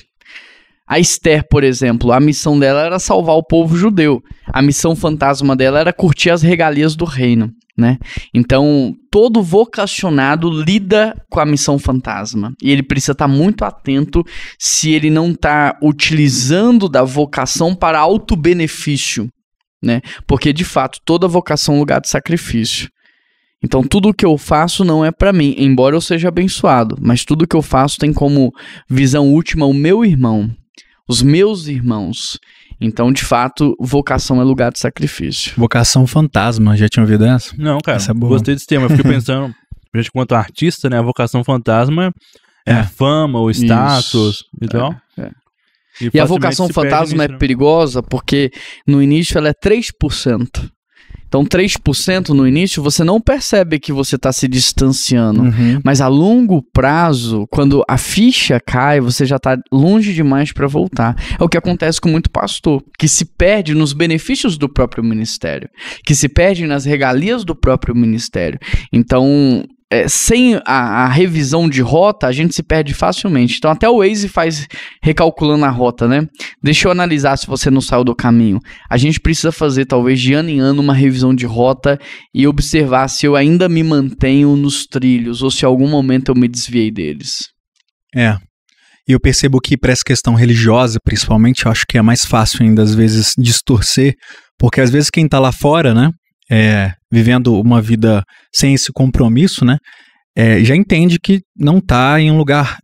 A Esther, por exemplo, a missão dela era salvar o povo judeu. A missão fantasma dela era curtir as regalias do reino, né? Então, todo vocacionado lida com a missão fantasma. E ele precisa estar muito atento se ele não está utilizando da vocação para auto-benefício, né? Porque, de fato, toda vocação é um lugar de sacrifício. Então, tudo o que eu faço não é para mim, embora eu seja abençoado, mas tudo o que eu faço tem como visão última o meu irmão, os meus irmãos. Então, de fato, vocação é lugar de sacrifício. Vocação fantasma, já tinha ouvido essa? Não, cara, essa é boa. Gostei desse tema. Eu fiquei pensando, a gente quanto artista, né, a vocação fantasma é a fama, o status e tal. E a vocação fantasma é perigosa porque no início ela é 3%. Então, 3% no início, você não percebe que você está se distanciando. Mas a longo prazo, quando a ficha cai, você já está longe demais para voltar. É o que acontece com muito pastor, que se perde nos benefícios do próprio ministério, que se perde nas regalias do próprio ministério. Então, sem a revisão de rota, a gente se perde facilmente. Então, até o Waze faz recalculando a rota, né? Deixa eu analisar se você não saiu do caminho. A gente precisa fazer, talvez, de ano em ano, uma revisão de rota e observar se eu ainda me mantenho nos trilhos ou se em algum momento eu me desviei deles. E eu percebo que para essa questão religiosa, principalmente, eu acho que é mais fácil ainda, às vezes, distorcer, porque às vezes quem tá lá fora, né? Vivendo uma vida sem esse compromisso, né, já entende que não está em um lugar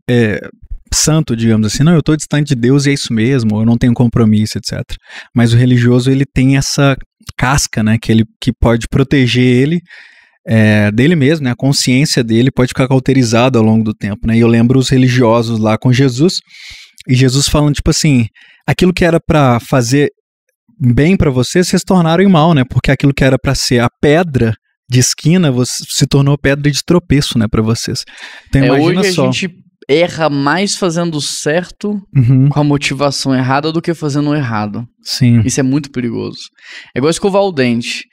santo, digamos assim. Não, eu estou distante de Deus e é isso mesmo, eu não tenho compromisso, etc. Mas o religioso, ele tem essa casca, né, que pode proteger ele dele mesmo, né, a consciência dele pode ficar cauterizada ao longo do tempo, né. E eu lembro os religiosos lá com Jesus, e Jesus falando, tipo assim, aquilo que era para fazer bem para vocês tornaram em mal, né? Porque aquilo que era para ser a pedra de esquina se tornou pedra de tropeço, né, para vocês. Então imagina hoje só. A gente erra mais fazendo certo com a motivação errada do que fazendo o errado. Sim. Isso é muito perigoso. É igual escovar o dente.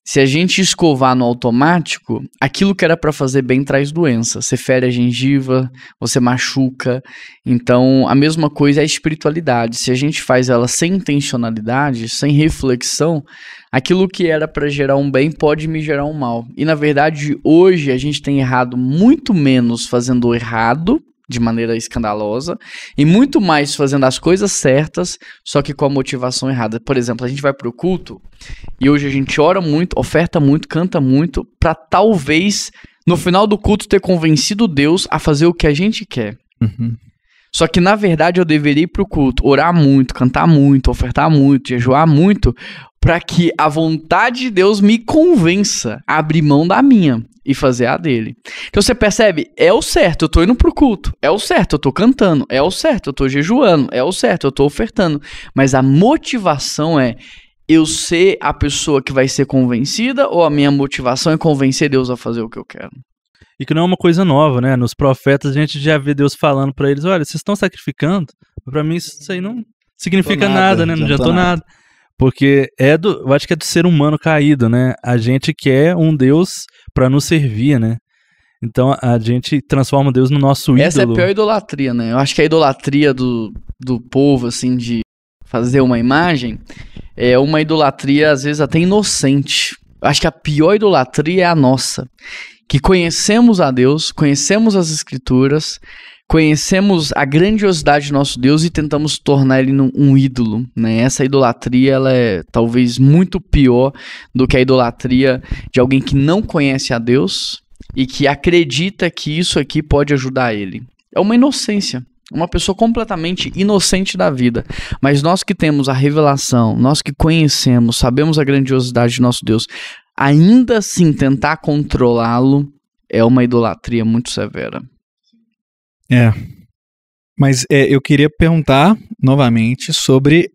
Se a gente escovar no automático, aquilo que era para fazer bem traz doença. Você fere a gengiva, você machuca. Então, a mesma coisa é a espiritualidade. Se a gente faz ela sem intencionalidade, sem reflexão, aquilo que era para gerar um bem pode me gerar um mal. E, na verdade, hoje a gente tem errado muito menos fazendo o errado, de maneira escandalosa, e muito mais fazendo as coisas certas, só que com a motivação errada. Por exemplo, a gente vai pro culto, e hoje a gente ora muito, oferta muito, canta muito, pra talvez, no final do culto, ter convencido Deus a fazer o que a gente quer. Uhum. Só que, na verdade, eu deveria ir pro culto, orar muito, cantar muito, ofertar muito, jejuar muito, para que a vontade de Deus me convença a abrir mão da minha e fazer a dele. Então você percebe, é o certo, eu tô indo pro culto, é o certo, eu tô cantando, é o certo, eu tô jejuando, é o certo, eu tô ofertando, mas a motivação é eu ser a pessoa que vai ser convencida ou a minha motivação é convencer Deus a fazer o que eu quero? E que não é uma coisa nova, né? Nos profetas a gente já vê Deus falando pra eles, olha, vocês estão sacrificando, pra mim isso aí não significa nada, né? Não adiantou nada. Porque eu acho que é do ser humano caído, né? A gente quer um Deus pra nos servir, né? Então a gente transforma Deus no nosso ídolo. Essa é a pior idolatria, né? Eu acho que a idolatria do povo, assim, de fazer uma imagem, é uma idolatria, às vezes, até inocente. Eu acho que a pior idolatria é a nossa. Que conhecemos a Deus, conhecemos as Escrituras, conhecemos a grandiosidade do nosso Deus e tentamos tornar ele um ídolo, né? Essa idolatria, ela é talvez muito pior do que a idolatria de alguém que não conhece a Deus e que acredita que isso aqui pode ajudar ele. É uma inocência, uma pessoa completamente inocente da vida. Mas nós que temos a revelação, nós que conhecemos, sabemos a grandiosidade do nosso Deus, ainda assim tentar controlá-lo é uma idolatria muito severa. Mas eu queria perguntar novamente sobre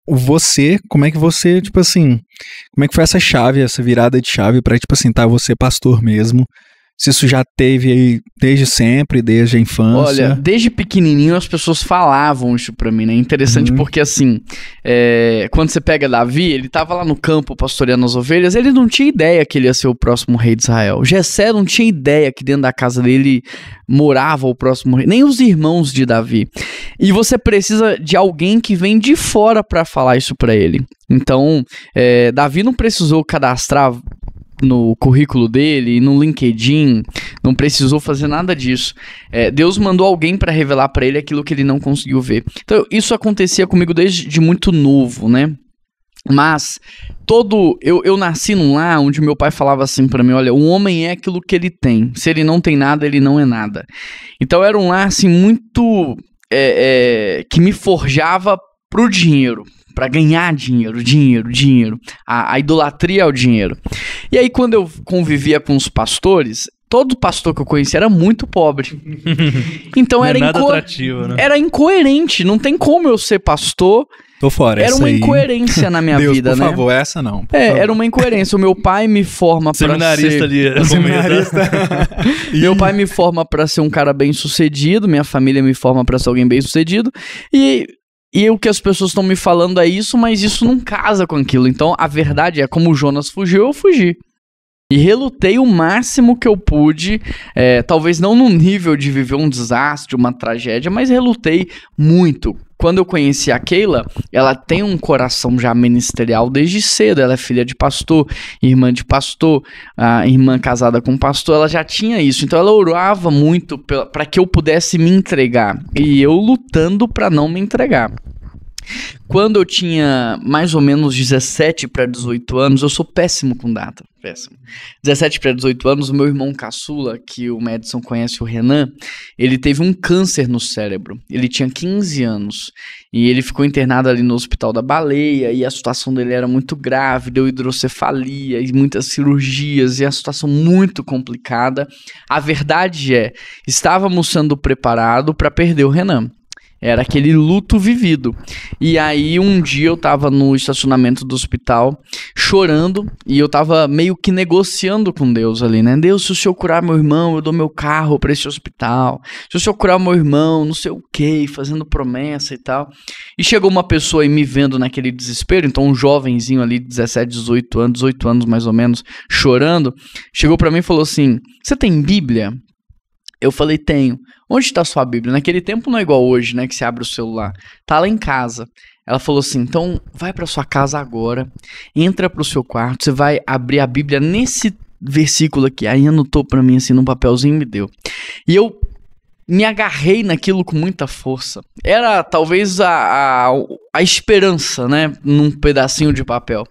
você, como é que você, tipo assim, como é que foi essa chave, essa virada de chave pra, tipo assim, você pastor mesmo? Se isso já teve aí desde sempre, desde a infância? Olha, desde pequenininho as pessoas falavam isso pra mim, né? Interessante porque, assim, quando você pega Davi, ele tava lá no campo pastoreando as ovelhas, ele não tinha ideia que ele ia ser o próximo rei de Israel. Jessé não tinha ideia que dentro da casa dele morava o próximo rei, nem os irmãos de Davi. E você precisa de alguém que vem de fora pra falar isso pra ele. Então, Davi não precisou cadastrar no currículo dele, no LinkedIn, não precisou fazer nada disso. Deus mandou alguém para revelar para ele aquilo que ele não conseguiu ver. Então, isso acontecia comigo desde muito novo, né? Mas eu nasci num lar onde meu pai falava assim para mim, olha, o homem é aquilo que ele tem. Se ele não tem nada, ele não é nada. Então era um lar assim muito que me forjava pro dinheiro. Para ganhar dinheiro. A idolatria é o dinheiro. E aí, quando eu convivia com os pastores, todo pastor que eu conhecia era muito pobre. Então era nada atrativo, né? Era incoerente. Não tem como eu ser pastor. Tô fora, era uma incoerência na minha Deus, vida, por né? favor, essa não. Era uma incoerência. O meu pai me forma para ser... Meu pai me forma para ser um cara bem-sucedido, minha família me forma para ser alguém bem-sucedido. E o que as pessoas estão me falando é isso, mas isso não casa com aquilo. Então, a verdade é, como o Jonas fugiu, eu fugi. E relutei o máximo que eu pude, talvez não no nível de viver um desastre, uma tragédia, mas relutei muito. Quando eu conheci a Keila, ela tem um coração já ministerial desde cedo, ela é filha de pastor, irmã de pastor, a irmã casada com pastor, ela já tinha isso. Então ela orava muito para que eu pudesse me entregar, e eu lutando para não me entregar. Quando eu tinha mais ou menos 17 para 18 anos, eu sou péssimo com data, péssimo. 17 para 18 anos, o meu irmão caçula, que o Madison conhece, o Renan, ele teve um câncer no cérebro. Ele tinha 15 anos e ele ficou internado ali no Hospital da Baleia e a situação dele era muito grave, deu hidrocefalia e muitas cirurgias e a situação muito complicada. A verdade é, estávamos sendo preparados para perder o Renan. Era aquele luto vivido. E aí um dia eu tava no estacionamento do hospital chorando e eu tava meio que negociando com Deus ali, né? Deus, se o Senhor curar meu irmão, eu dou meu carro pra esse hospital. Se o Senhor curar meu irmão, não sei o quê, fazendo promessa e tal. E chegou uma pessoa aí me vendo naquele desespero, então um jovenzinho ali, 17, 18 anos mais ou menos, chorando, chegou pra mim e falou assim, você tem Bíblia? Eu falei, tenho. Onde está sua Bíblia? Naquele tempo não é igual hoje, né, que você abre o celular. Tá lá em casa. Ela falou assim, então vai pra sua casa agora, entra pro seu quarto, você vai abrir a Bíblia nesse versículo aqui. Aí anotou pra mim assim num papelzinho e me deu. E eu me agarrei naquilo com muita força. Era talvez a esperança, né? Num pedacinho de papel.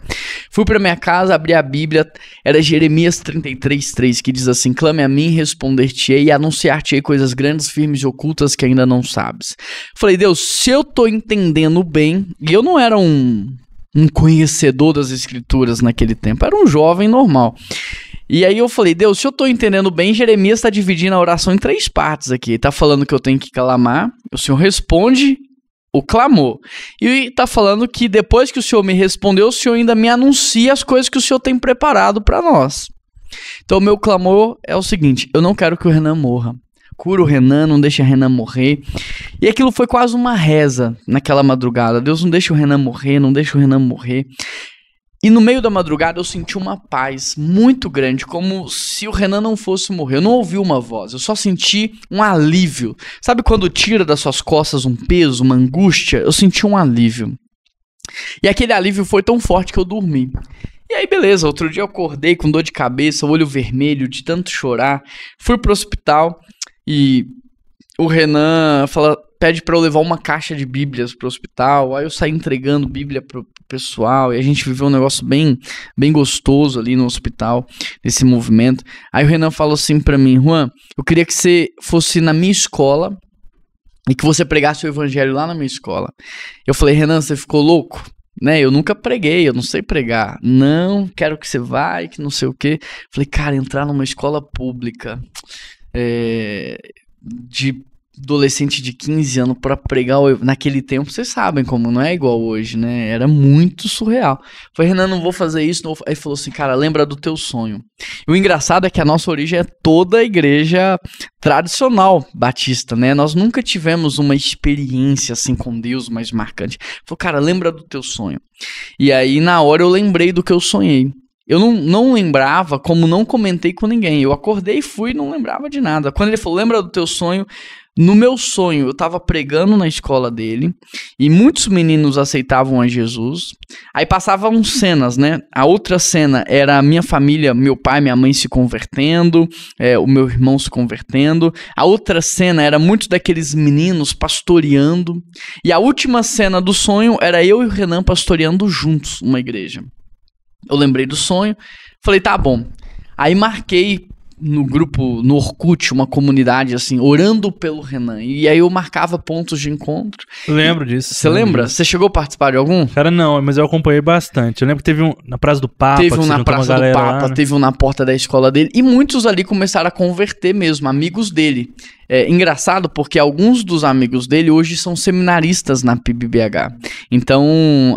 Fui pra minha casa, abri a Bíblia. Era Jeremias 33:3, que diz assim, clame a mim, responder-te-ei e anunciar-te-ei coisas grandes, firmes e ocultas que ainda não sabes. Falei, Deus, se eu tô entendendo bem, e eu não era um conhecedor das escrituras naquele tempo, era um jovem normal. E aí eu falei, Deus, se eu tô entendendo bem, Jeremias está dividindo a oração em 3 partes aqui. Ele tá falando que eu tenho que clamar, o Senhor responde o clamor. E tá falando que depois que o Senhor me respondeu, o Senhor ainda me anuncia as coisas que o Senhor tem preparado para nós. Então o meu clamor é o seguinte, eu não quero que o Renan morra. Cura o Renan, não deixa o Renan morrer. E aquilo foi quase uma reza naquela madrugada. Deus, não deixa o Renan morrer, não deixa o Renan morrer. E no meio da madrugada eu senti uma paz muito grande, como se o Renan não fosse morrer. Eu não ouvi uma voz, eu só senti um alívio. Sabe quando tira das suas costas um peso, uma angústia? Eu senti um alívio. E aquele alívio foi tão forte que eu dormi. E aí beleza, outro dia eu acordei com dor de cabeça, olho vermelho, de tanto chorar. Fui pro hospital e o Renan pede pra eu levar uma caixa de bíblias pro hospital. Aí eu saí entregando bíblia pro pessoal e a gente viveu um negócio bem gostoso ali no hospital, nesse movimento. Aí o Renan falou assim pra mim, Juan, eu queria que você fosse na minha escola e que você pregasse o evangelho lá na minha escola. Eu falei, Renan, você ficou louco? Né, eu nunca preguei, eu não sei pregar. Não, quero que você vá, que não sei o quê. Falei, cara, entrar numa escola pública de adolescente de 15 anos pra pregar naquele tempo, vocês sabem como não é igual hoje, né? Era muito surreal. Falei, Renan, não vou fazer isso. Não vou... Aí falou assim, cara, lembra do teu sonho. E o engraçado é que a nossa origem é toda a igreja tradicional batista, né? Nós nunca tivemos uma experiência assim com Deus mais marcante. Falei, cara, lembra do teu sonho. E aí na hora eu lembrei do que eu sonhei. Eu não lembrava, como não comentei com ninguém. Eu acordei e fui e não lembrava de nada. Quando ele falou, lembra do teu sonho? No meu sonho, eu tava pregando na escola dele e muitos meninos aceitavam a Jesus. Aí passavam cenas, né? A outra cena era a minha família, meu pai, minha mãe se convertendo, o meu irmão se convertendo. A outra cena era muitos daqueles meninos pastoreando. E a última cena do sonho era eu e o Renan pastoreando juntos uma igreja. Eu lembrei do sonho, falei, tá bom. Aí marquei no grupo, no Orkut, uma comunidade assim, orando pelo Renan. E aí eu marcava pontos de encontro. Lembro disso. Você lembra? Você chegou a participar de algum? Cara, não, mas eu acompanhei bastante. Eu lembro que teve um na Praça do Papa. Teve um na Praça do Papa, né? Teve um na porta da escola dele. E muitos ali começaram a converter mesmo, amigos dele. É engraçado porque alguns dos amigos dele hoje são seminaristas na PIBBH. Então,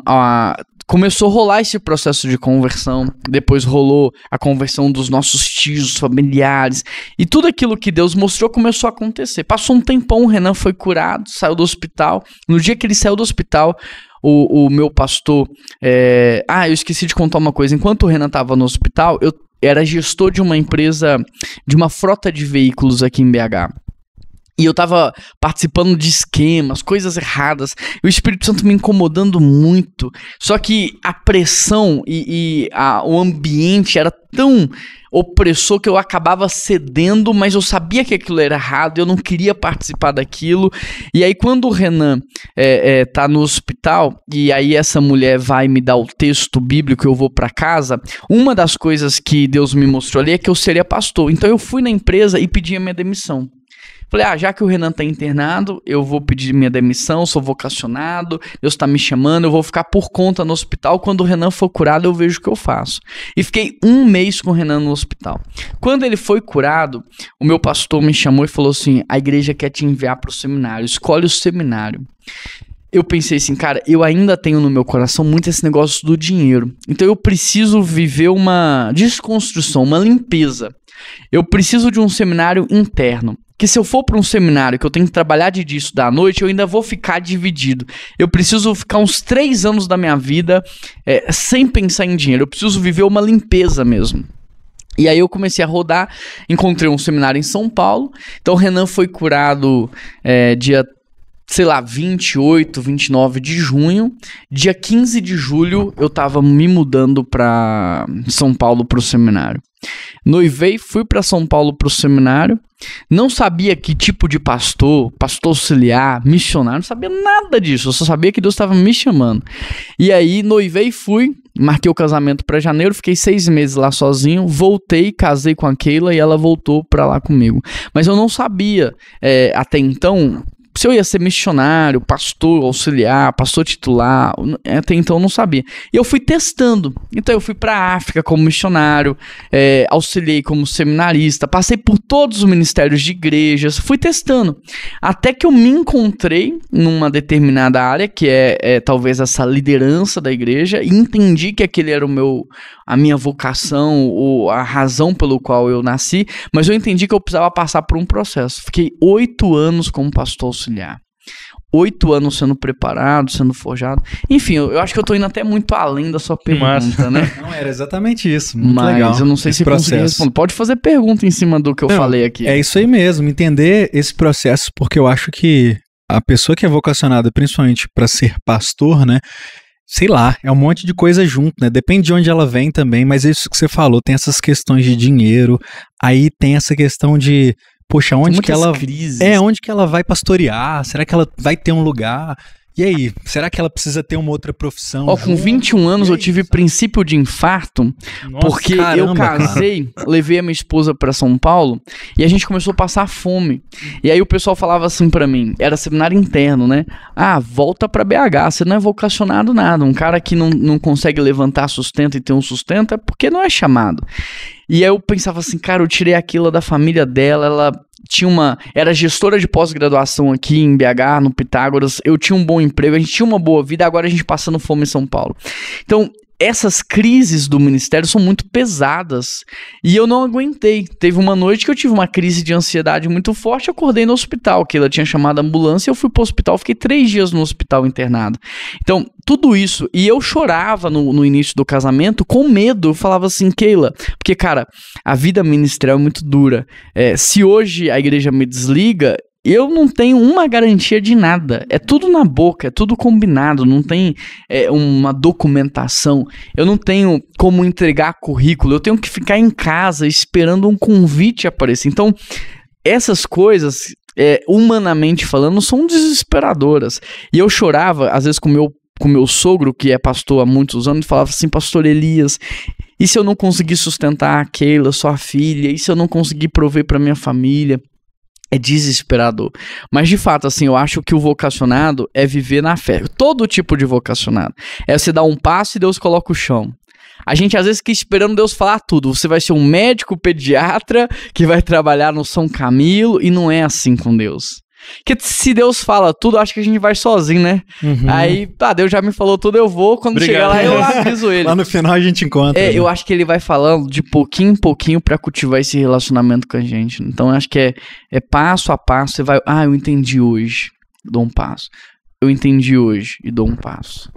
começou a rolar esse processo de conversão, depois rolou a conversão dos nossos tios, familiares, e tudo aquilo que Deus mostrou começou a acontecer. Passou um tempão, o Renan foi curado, saiu do hospital. No dia que ele saiu do hospital, o meu pastor... eu esqueci de contar uma coisa. Enquanto o Renan estava no hospital, eu era gestor de uma empresa, de uma frota de veículos aqui em BH. E eu tava participando de esquemas, coisas erradas, e o Espírito Santo me incomodando muito. Só que a pressão o ambiente era tão opressor que eu acabava cedendo, mas eu sabia que aquilo era errado, eu não queria participar daquilo. E aí quando o Renan tá no hospital, e aí essa mulher vai me dar o texto bíblico, eu vou pra casa, uma das coisas que Deus me mostrou ali é que eu seria pastor. Então eu fui na empresa e pedi a minha demissão. Falei, já que o Renan tá internado, eu vou pedir minha demissão, sou vocacionado, Deus tá me chamando, eu vou ficar por conta no hospital, quando o Renan for curado eu vejo o que eu faço. E fiquei 1 mês com o Renan no hospital. Quando ele foi curado, o meu pastor me chamou e falou assim, a igreja quer te enviar pro seminário, escolhe o seminário. Eu pensei assim, cara, eu ainda tenho no meu coração muito esse negócio do dinheiro. Então eu preciso viver uma desconstrução, uma limpeza. eu preciso de um seminário interno. Que se eu for para um seminário que eu tenho que trabalhar de dia e estudar à noite, eu ainda vou ficar dividido. Eu preciso ficar uns 3 anos da minha vida sem pensar em dinheiro. Eu preciso viver uma limpeza mesmo. E aí eu comecei a rodar, encontrei um seminário em São Paulo. Então o Renan foi curado dia, 28, 29 de junho. Dia 15 de julho eu tava me mudando para São Paulo pro seminário. Noivei, fui para São Paulo pro seminário. Não sabia que tipo de pastor auxiliar, missionário, não sabia nada disso. Eu só sabia que Deus estava me chamando. E aí noivei, fui, marquei o casamento para janeiro, fiquei 6 meses lá sozinho, voltei, casei com a Keila e ela voltou para lá comigo. Mas eu não sabia até então se eu ia ser missionário, pastor auxiliar, pastor titular, até então eu não sabia. E eu fui testando. Então eu fui para a África como missionário, auxiliei como seminarista, passei por todos os ministérios de igrejas, fui testando. Até que eu me encontrei numa determinada área, que é talvez essa liderança da igreja, e entendi que aquele era a minha vocação, ou a razão pelo qual eu nasci, mas eu entendi que eu precisava passar por um processo. Fiquei 8 anos como pastor auxiliar. 8 anos sendo preparado, sendo forjado. Enfim, eu acho que eu tô indo até muito além da sua pergunta, né? Não, era exatamente isso. Muito legal. Mas eu não sei se consegui responder. Pode fazer pergunta em cima do que eu falei aqui. É isso aí mesmo, entender esse processo, porque eu acho que a pessoa que é vocacionada, principalmente para ser pastor, né? Sei lá, é um monte de coisa junto, né? Depende de onde ela vem também, mas é isso que você falou, tem essas questões de dinheiro, aí tem essa questão de, poxa, onde que ela vai pastorear? Será que ela vai ter um lugar? E aí, será que ela precisa ter uma outra profissão? Com 21 anos eu tive princípio de infarto, porque eu casei, levei a minha esposa pra São Paulo e a gente começou a passar fome. E aí o pessoal falava assim pra mim, era seminário interno, né? Volta pra BH, você não é vocacionado nada. Um cara que não consegue levantar sustento e ter um sustento é porque não é chamado. E aí eu pensava assim, cara, eu tirei aquilo da família dela, ela era gestora de pós-graduação aqui em BH, no Pitágoras, eu tinha um bom emprego, a gente tinha uma boa vida, agora a gente passando fome em São Paulo. Então, essas crises do ministério são muito pesadas e eu não aguentei. Teve uma noite que eu tive uma crise de ansiedade muito forte, acordei no hospital, que ela tinha chamado a ambulância, eu fui pro hospital, fiquei 3 dias no hospital internado. Então, tudo isso, e eu chorava no início do casamento com medo, eu falava assim, Keila, porque cara, a vida ministerial é muito dura. Se hoje a igreja me desliga, eu não tenho uma garantia de nada. É tudo na boca, é tudo combinado, não tem uma documentação. Eu não tenho como entregar currículo, eu tenho que ficar em casa esperando um convite aparecer. Então, essas coisas, humanamente falando, são desesperadoras. E eu chorava, às vezes, com meu sogro, que é pastor há muitos anos, falava assim, pastor Elias, e se eu não conseguir sustentar a Keila, sua filha? E se eu não conseguir prover para minha família? É desesperador. Mas, de fato, assim, eu acho que o vocacionado é viver na fé. Todo tipo de vocacionado. É você dar um passo e Deus coloca o chão. A gente, às vezes, fica esperando Deus falar tudo. Você vai ser um médico pediatra que vai trabalhar no São Camilo e não é assim com Deus. Porque se Deus fala tudo, acho que a gente vai sozinho, né? Uhum. Aí, Deus já me falou tudo, eu vou. Quando chegar lá, eu aviso ele. Lá no final a gente encontra. Né? Eu acho que ele vai falando de pouquinho em pouquinho pra cultivar esse relacionamento com a gente. Então, eu acho que é passo a passo. Você vai, eu entendi hoje, dou um passo. Eu entendi hoje e dou um passo.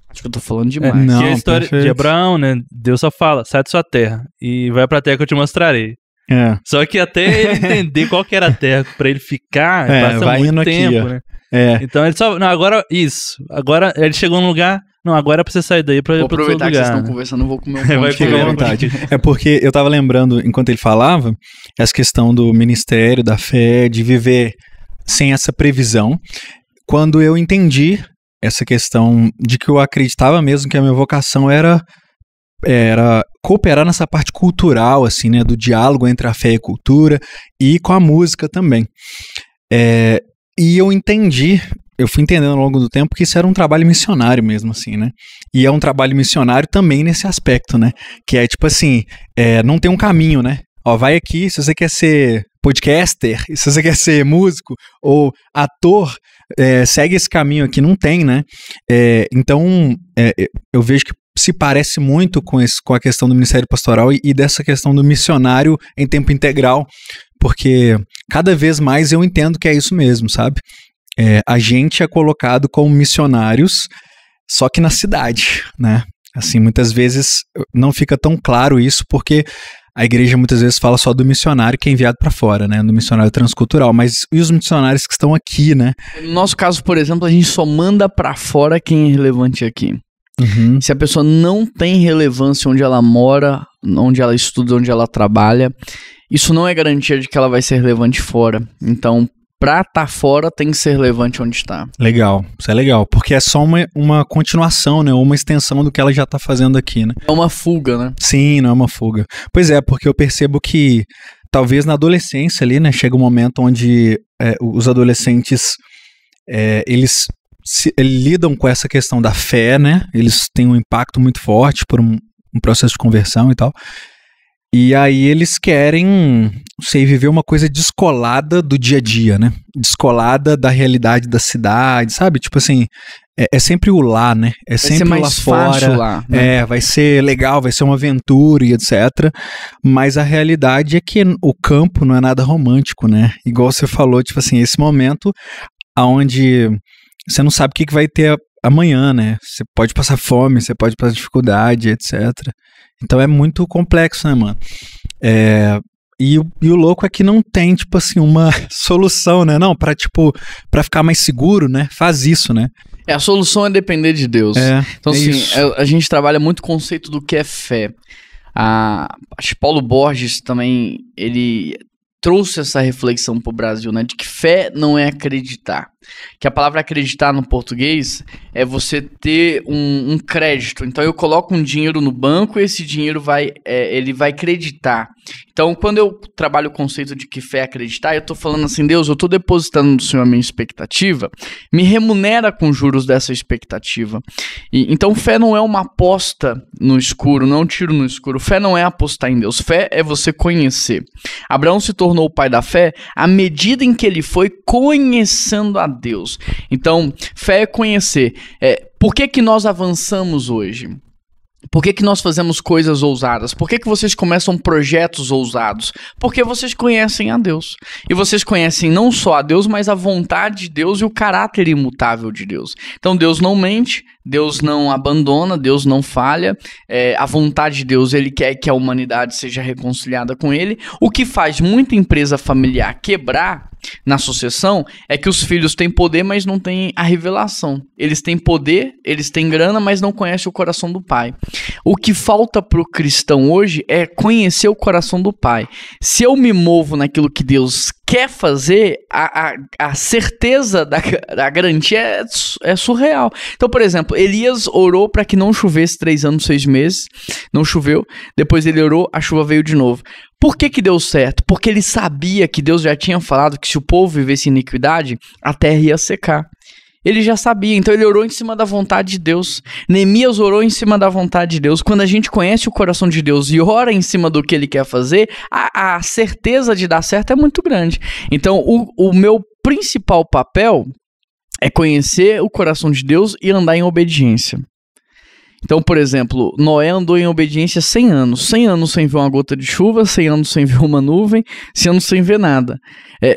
Acho que eu tô falando demais. Que é a história de Abraão, né? Deus só fala, sai da sua terra e vai pra terra que eu te mostrarei. Só que até ele entender qual que era a terra pra ele ficar, passa vai muito indo tempo, aqui, né? Então ele só, agora isso, agora ele chegou num lugar, agora é pra você sair daí pra ir pra outro lugar. Vou aproveitar que vocês estão conversando, eu vou comer um pão. Vai ficar à vontade. É porque eu tava lembrando, enquanto ele falava, essa questão do ministério, da fé, de viver sem essa previsão, quando eu entendi essa questão de que eu acreditava mesmo que a minha vocação era cooperar nessa parte cultural, assim, né, do diálogo entre a fé e a cultura e com a música também. E eu fui entendendo ao longo do tempo que isso era um trabalho missionário mesmo, assim, né, e é um trabalho missionário também nesse aspecto, né, que é tipo assim, não tem um caminho, né, vai aqui, se você quer ser podcaster, se você quer ser músico ou ator, segue esse caminho aqui, não tem, né, então eu vejo que se parece muito com a questão do ministério pastoral e dessa questão do missionário em tempo integral, porque cada vez mais eu entendo que é isso mesmo, sabe? A gente é colocado como missionários, só que na cidade, né? Assim, muitas vezes não fica tão claro isso, porque a igreja muitas vezes fala só do missionário que é enviado para fora, né? Do missionário transcultural, mas e os missionários que estão aqui, né? No nosso caso, por exemplo, a gente só manda para fora quem é relevante aqui. Uhum. Se a pessoa não tem relevância onde ela mora, onde ela estuda, onde ela trabalha, isso não é garantia de que ela vai ser relevante fora. Então, pra estar fora, tem que ser relevante onde está. Legal, isso é legal, porque é só uma continuação, né? Uma extensão do que ela já tá fazendo aqui, né? É uma fuga, né? Sim, não é uma fuga. Pois é, porque eu percebo que talvez na adolescência ali, né? Chega um momento onde os adolescentes, eles lidam com essa questão da fé, né? Eles têm um impacto muito forte por um processo de conversão e tal. E aí eles querem, não sei, viver uma coisa descolada do dia a dia, né? Descolada da realidade da cidade, sabe? Tipo assim, é sempre o lá, né? É sempre vai ser lá mais fora. fácil lá, né? Vai ser legal, vai ser uma aventura e etc. Mas a realidade é que o campo não é nada romântico, né? Igual você falou, tipo assim, esse momento onde você não sabe o que vai ter amanhã, né? Você pode passar fome, você pode passar dificuldade, etc. Então é muito complexo, né, mano? E o louco é que não tem, tipo assim, uma solução, né? Não, pra ficar mais seguro, né? Faz isso, né? A solução é depender de Deus. Então, assim, a gente trabalha muito o conceito do que é fé. Acho que Paulo Borges também, ele trouxe essa reflexão pro Brasil, né? De que fé não é acreditar. Que a palavra acreditar no português é você ter um crédito. Então eu coloco um dinheiro no banco e esse dinheiro ele vai acreditar. Então quando eu trabalho o conceito de que fé é acreditar, eu tô falando assim, Deus, eu tô depositando no Senhor a minha expectativa, me remunera com juros dessa expectativa. Então fé não é uma aposta no escuro, não é um tiro no escuro. Fé não é apostar em Deus. Fé é você conhecer. Abraão se tornou o pai da fé à medida em que ele foi conhecendo a Deus. Então, fé é conhecer. Por que nós avançamos hoje? Por que nós fazemos coisas ousadas? Por que vocês começam projetos ousados? Porque vocês conhecem a Deus. E vocês conhecem não só a Deus, mas a vontade de Deus e o caráter imutável de Deus. Então Deus não mente, Deus não abandona, Deus não falha. A vontade de Deus, Ele quer que a humanidade seja reconciliada com Ele. O que faz muita empresa familiar quebrar na sucessão é que os filhos têm poder, mas não têm a revelação. Eles têm poder, eles têm grana, mas não conhecem o coração do pai. O que falta para o cristão hoje é conhecer o coração do pai. Se eu me movo naquilo que Deus quer fazer, a certeza da garantia é surreal. Então, por exemplo, Elias orou para que não chovesse 3 anos, 6 meses. Não choveu. Depois ele orou, a chuva veio de novo. Por que deu certo? Porque ele sabia que Deus já tinha falado que se o povo vivesse em iniquidade, a terra ia secar. Ele já sabia, então ele orou em cima da vontade de Deus. Neemias orou em cima da vontade de Deus. Quando a gente conhece o coração de Deus e ora em cima do que Ele quer fazer, a certeza de dar certo é muito grande. Então, o meu principal papel é conhecer o coração de Deus e andar em obediência. Então, por exemplo, Noé andou em obediência 100 anos. 100 anos sem ver uma gota de chuva, 100 anos sem ver uma nuvem, 100 anos sem ver nada.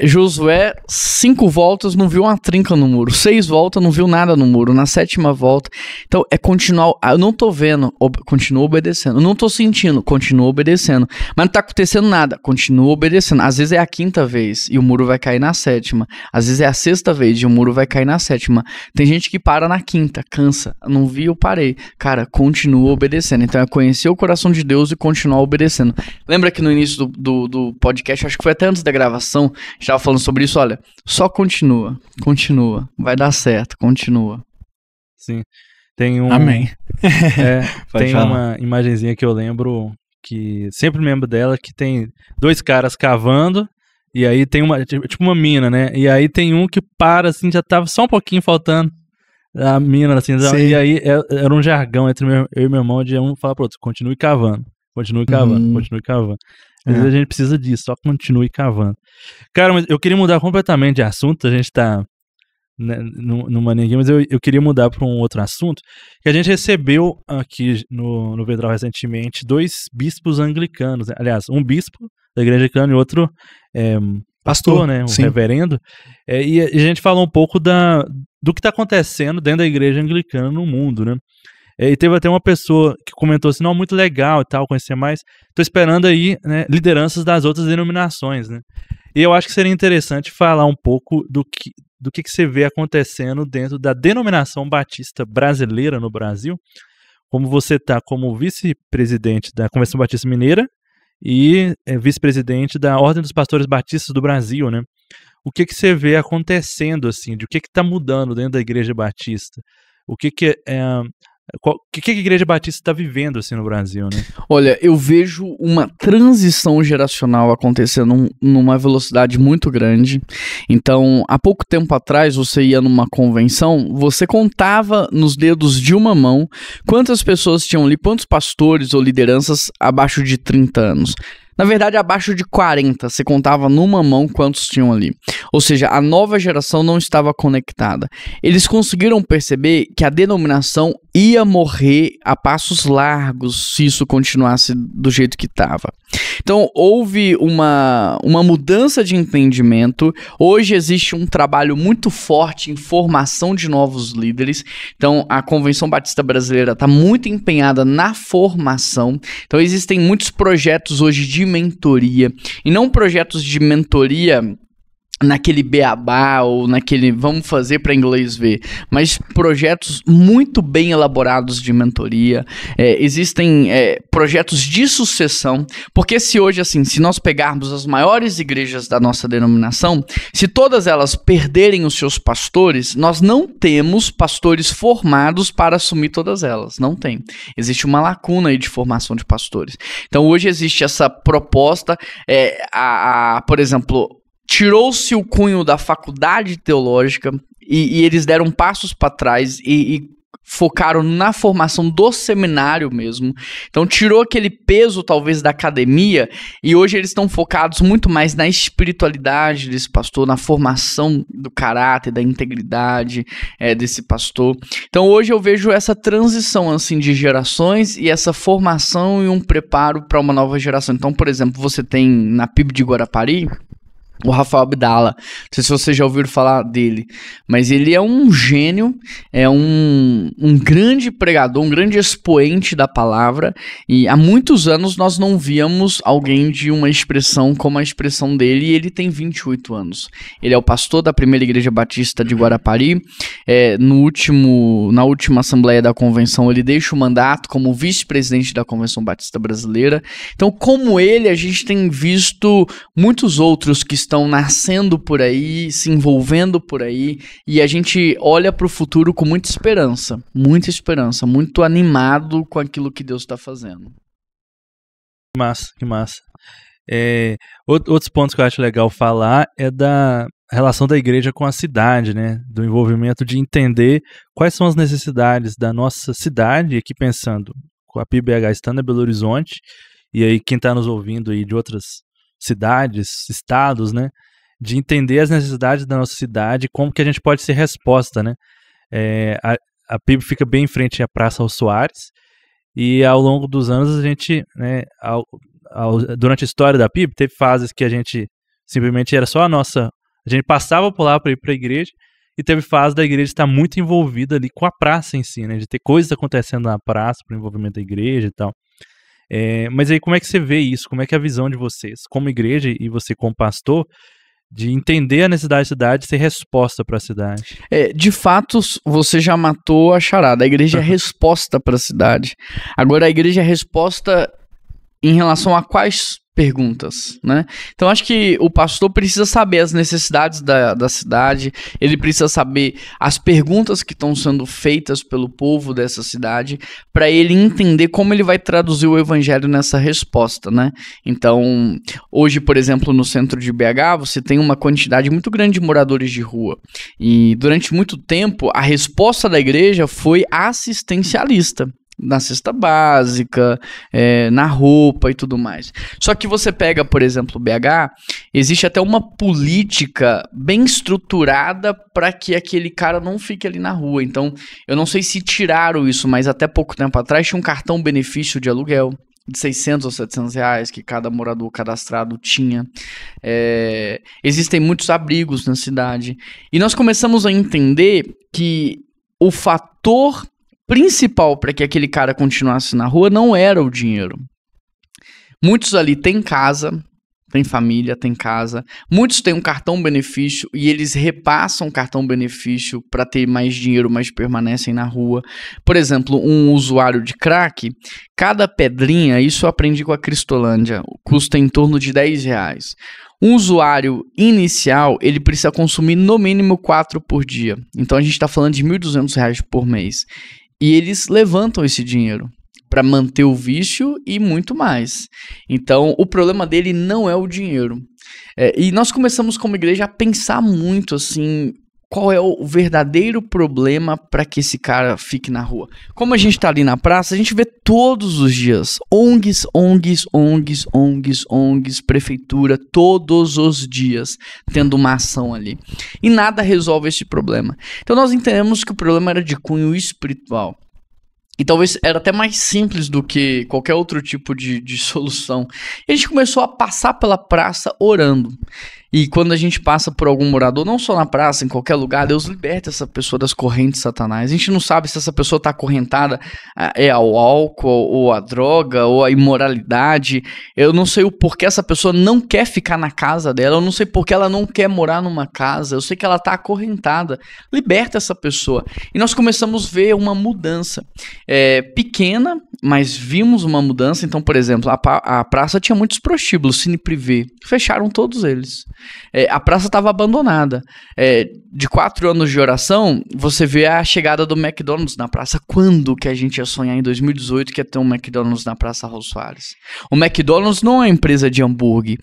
Josué, 5 voltas, não viu uma trinca no muro. 6 voltas, não viu nada no muro. Na 7ª volta. Então, é continuar. Eu não tô vendo, continua obedecendo. Eu não tô sentindo, continua obedecendo. Mas não tá acontecendo nada, continua obedecendo. Às vezes é a 5ª vez e o muro vai cair na 7ª. Às vezes é a 6ª vez e o muro vai cair na 7ª. Tem gente que para na 5ª, cansa. Não vi, eu parei. Cara, continua obedecendo. Então é conhecer o coração de Deus e continuar obedecendo. Lembra que no início do podcast, acho que foi até antes da gravação, a gente tava falando sobre isso, olha, só continua, vai dar certo, continua. Sim. Tem Amém. Tem uma imagenzinha que eu lembro, que sempre me lembro dela, que tem 2 caras cavando, e aí tem tipo uma mina, né? E aí tem um que para, assim, já tava só um pouquinho faltando a mina, assim, Sim. E aí era um jargão entre eu e meu irmão, de um falar pro outro, continue cavando. Às vezes a gente precisa disso, só continue cavando. Cara, mas eu queria mudar completamente de assunto, a gente tá né, numa linha aqui, mas eu queria mudar para um outro assunto, que a gente recebeu aqui no Vedral recentemente 2 bispos anglicanos, né? Aliás, um bispo da igreja anglicana e outro pastor, né, um sim. reverendo, e a gente falou um pouco do que está acontecendo dentro da igreja anglicana no mundo, né? E teve até uma pessoa que comentou assim, não, muito legal e tal, conhecer mais. Tô esperando aí, né, lideranças das outras denominações, né? E eu acho que seria interessante falar um pouco do que você vê acontecendo dentro da denominação batista brasileira no Brasil, como você está como vice-presidente da Convenção Batista Mineira e vice-presidente da Ordem dos Pastores Batistas do Brasil, né? O que você vê acontecendo, assim, de o que está mudando dentro da Igreja Batista? O que a Igreja Batista está vivendo assim no Brasil, né? Olha, eu vejo uma transição geracional acontecendo numa velocidade muito grande. Então, há pouco tempo atrás, você ia numa convenção, você contava nos dedos de uma mão quantas pessoas tinham ali, quantos pastores ou lideranças abaixo de 30 anos. Na verdade, abaixo de 40, você contava numa mão quantos tinham ali. Ou seja, a nova geração não estava conectada. Eles conseguiram perceber que a denominação ia morrer a passos largos se isso continuasse do jeito que estava. Então, houve uma mudança de entendimento. Hoje existe um trabalho muito forte em formação de novos líderes. Então, a Convenção Batista Brasileira está muito empenhada na formação. Então, existem muitos projetos hoje de mentoria, e não projetos de mentoria naquele beabá ou naquele vamos fazer para inglês ver, mas projetos muito bem elaborados de mentoria. Existem projetos de sucessão, porque se hoje, assim, se nós pegarmos as maiores igrejas da nossa denominação, se todas elas perderem os seus pastores, nós não temos pastores formados para assumir todas elas, não tem. Existe uma lacuna aí de formação de pastores. Então hoje existe essa proposta, por exemplo, tirou-se o cunho da faculdade teológica e eles deram passos para trás e focaram na formação do seminário mesmo. Então tirou aquele peso talvez da academia e hoje eles estão focados muito mais na espiritualidade desse pastor, na formação do caráter, da integridade desse pastor. Então hoje eu vejo essa transição assim de gerações e essa formação e um preparo para uma nova geração. Então, por exemplo, você tem na PIB de Guarapari o Rafael Abdala, não sei se vocês já ouviram falar dele, mas ele é um gênio, é um grande pregador, um grande expoente da palavra, e há muitos anos nós não víamos alguém de uma expressão como a expressão dele, e ele tem 28 anos. Ele é o pastor da Primeira Igreja Batista de Guarapari. Na última Assembleia da Convenção ele deixa o mandato como vice-presidente da Convenção Batista Brasileira. Então, como ele, a gente tem visto muitos outros que estão nascendo por aí, se envolvendo por aí, e a gente olha para o futuro com muita esperança, muito animado com aquilo que Deus está fazendo. Que massa. Outros pontos que eu acho legal falar é da relação da igreja com a cidade, né? Do envolvimento de entender quais são as necessidades da nossa cidade, e aqui pensando com a PIBH estando em Belo Horizonte, e aí quem está nos ouvindo aí de outras cidades, estados, né, de entender as necessidades da nossa cidade, como que a gente pode ser resposta, né? A PIB fica bem em frente à Praça Aos Soares, e ao longo dos anos a gente, né, durante a história da PIB, teve fases que a gente simplesmente era só a gente passava por lá para ir para a igreja, e teve fase da igreja estar muito envolvida ali com a praça em si, né, de ter coisas acontecendo na praça para o envolvimento da igreja e tal. Mas aí como é que você vê isso? Como é que é a visão de vocês, como igreja e você como pastor, de entender a necessidade da cidade e ser resposta para a cidade? De fato, você já matou a charada. A igreja é resposta para a cidade. Agora, a igreja é resposta em relação a quais perguntas, né? Então, acho que o pastor precisa saber as necessidades da cidade, ele precisa saber as perguntas que estão sendo feitas pelo povo dessa cidade, para ele entender como ele vai traduzir o evangelho nessa resposta, né? Então, hoje, por exemplo, no centro de BH, você tem uma quantidade muito grande de moradores de rua, e durante muito tempo, a resposta da igreja foi assistencialista. na cesta básica, na roupa e tudo mais. Só que você pega, por exemplo, o BH, existe até uma política bem estruturada para que aquele cara não fique ali na rua. Então, eu não sei se tiraram isso, mas até pouco tempo atrás tinha um cartão benefício de aluguel de 600 ou 700 reais que cada morador cadastrado tinha. Existem muitos abrigos na cidade. E nós começamos a entender que o fator principal para que aquele cara continuasse na rua não era o dinheiro. Muitos ali têm casa, têm família, têm casa. Muitos têm um cartão benefício e eles repassam o cartão benefício para ter mais dinheiro, mas permanecem na rua. Por exemplo, um usuário de crack, cada pedrinha, isso eu aprendi com a Cristolândia, custa em torno de 10 reais. Um usuário inicial, ele precisa consumir no mínimo 4 por dia. Então a gente está falando de R$ 1.200 por mês. E eles levantam esse dinheiro para manter o vício e muito mais. Então, o problema dele não é o dinheiro. E nós começamos como igreja a pensar muito assim, qual é o verdadeiro problema para que esse cara fique na rua. Como a gente está ali na praça, a gente vê todos os dias ONGs, prefeitura, todos os dias tendo uma ação ali. E nada resolve esse problema. Então nós entendemos que o problema era de cunho espiritual. E talvez era até mais simples do que qualquer outro tipo de solução. E a gente começou a passar pela praça orando. E quando a gente passa por algum morador, não só na praça, em qualquer lugar, Deus liberta essa pessoa das correntes de Satanás. A gente não sabe se essa pessoa está acorrentada ao álcool, ou à droga, ou à imoralidade. Eu não sei o porquê essa pessoa não quer ficar na casa dela. Eu não sei porquê ela não quer morar numa casa. Eu sei que ela está acorrentada. Liberta essa pessoa. E nós começamos a ver uma mudança. Pequena, mas vimos uma mudança. Então, por exemplo, a praça tinha muitos prostíbulos, cine privê. Fecharam todos eles. A praça estava abandonada. De 4 anos de oração, você vê a chegada do McDonald's na praça. Quando que a gente ia sonhar em 2018 que ia ter um McDonald's na Praça Raul Soares? O McDonald's não é uma empresa de hambúrguer.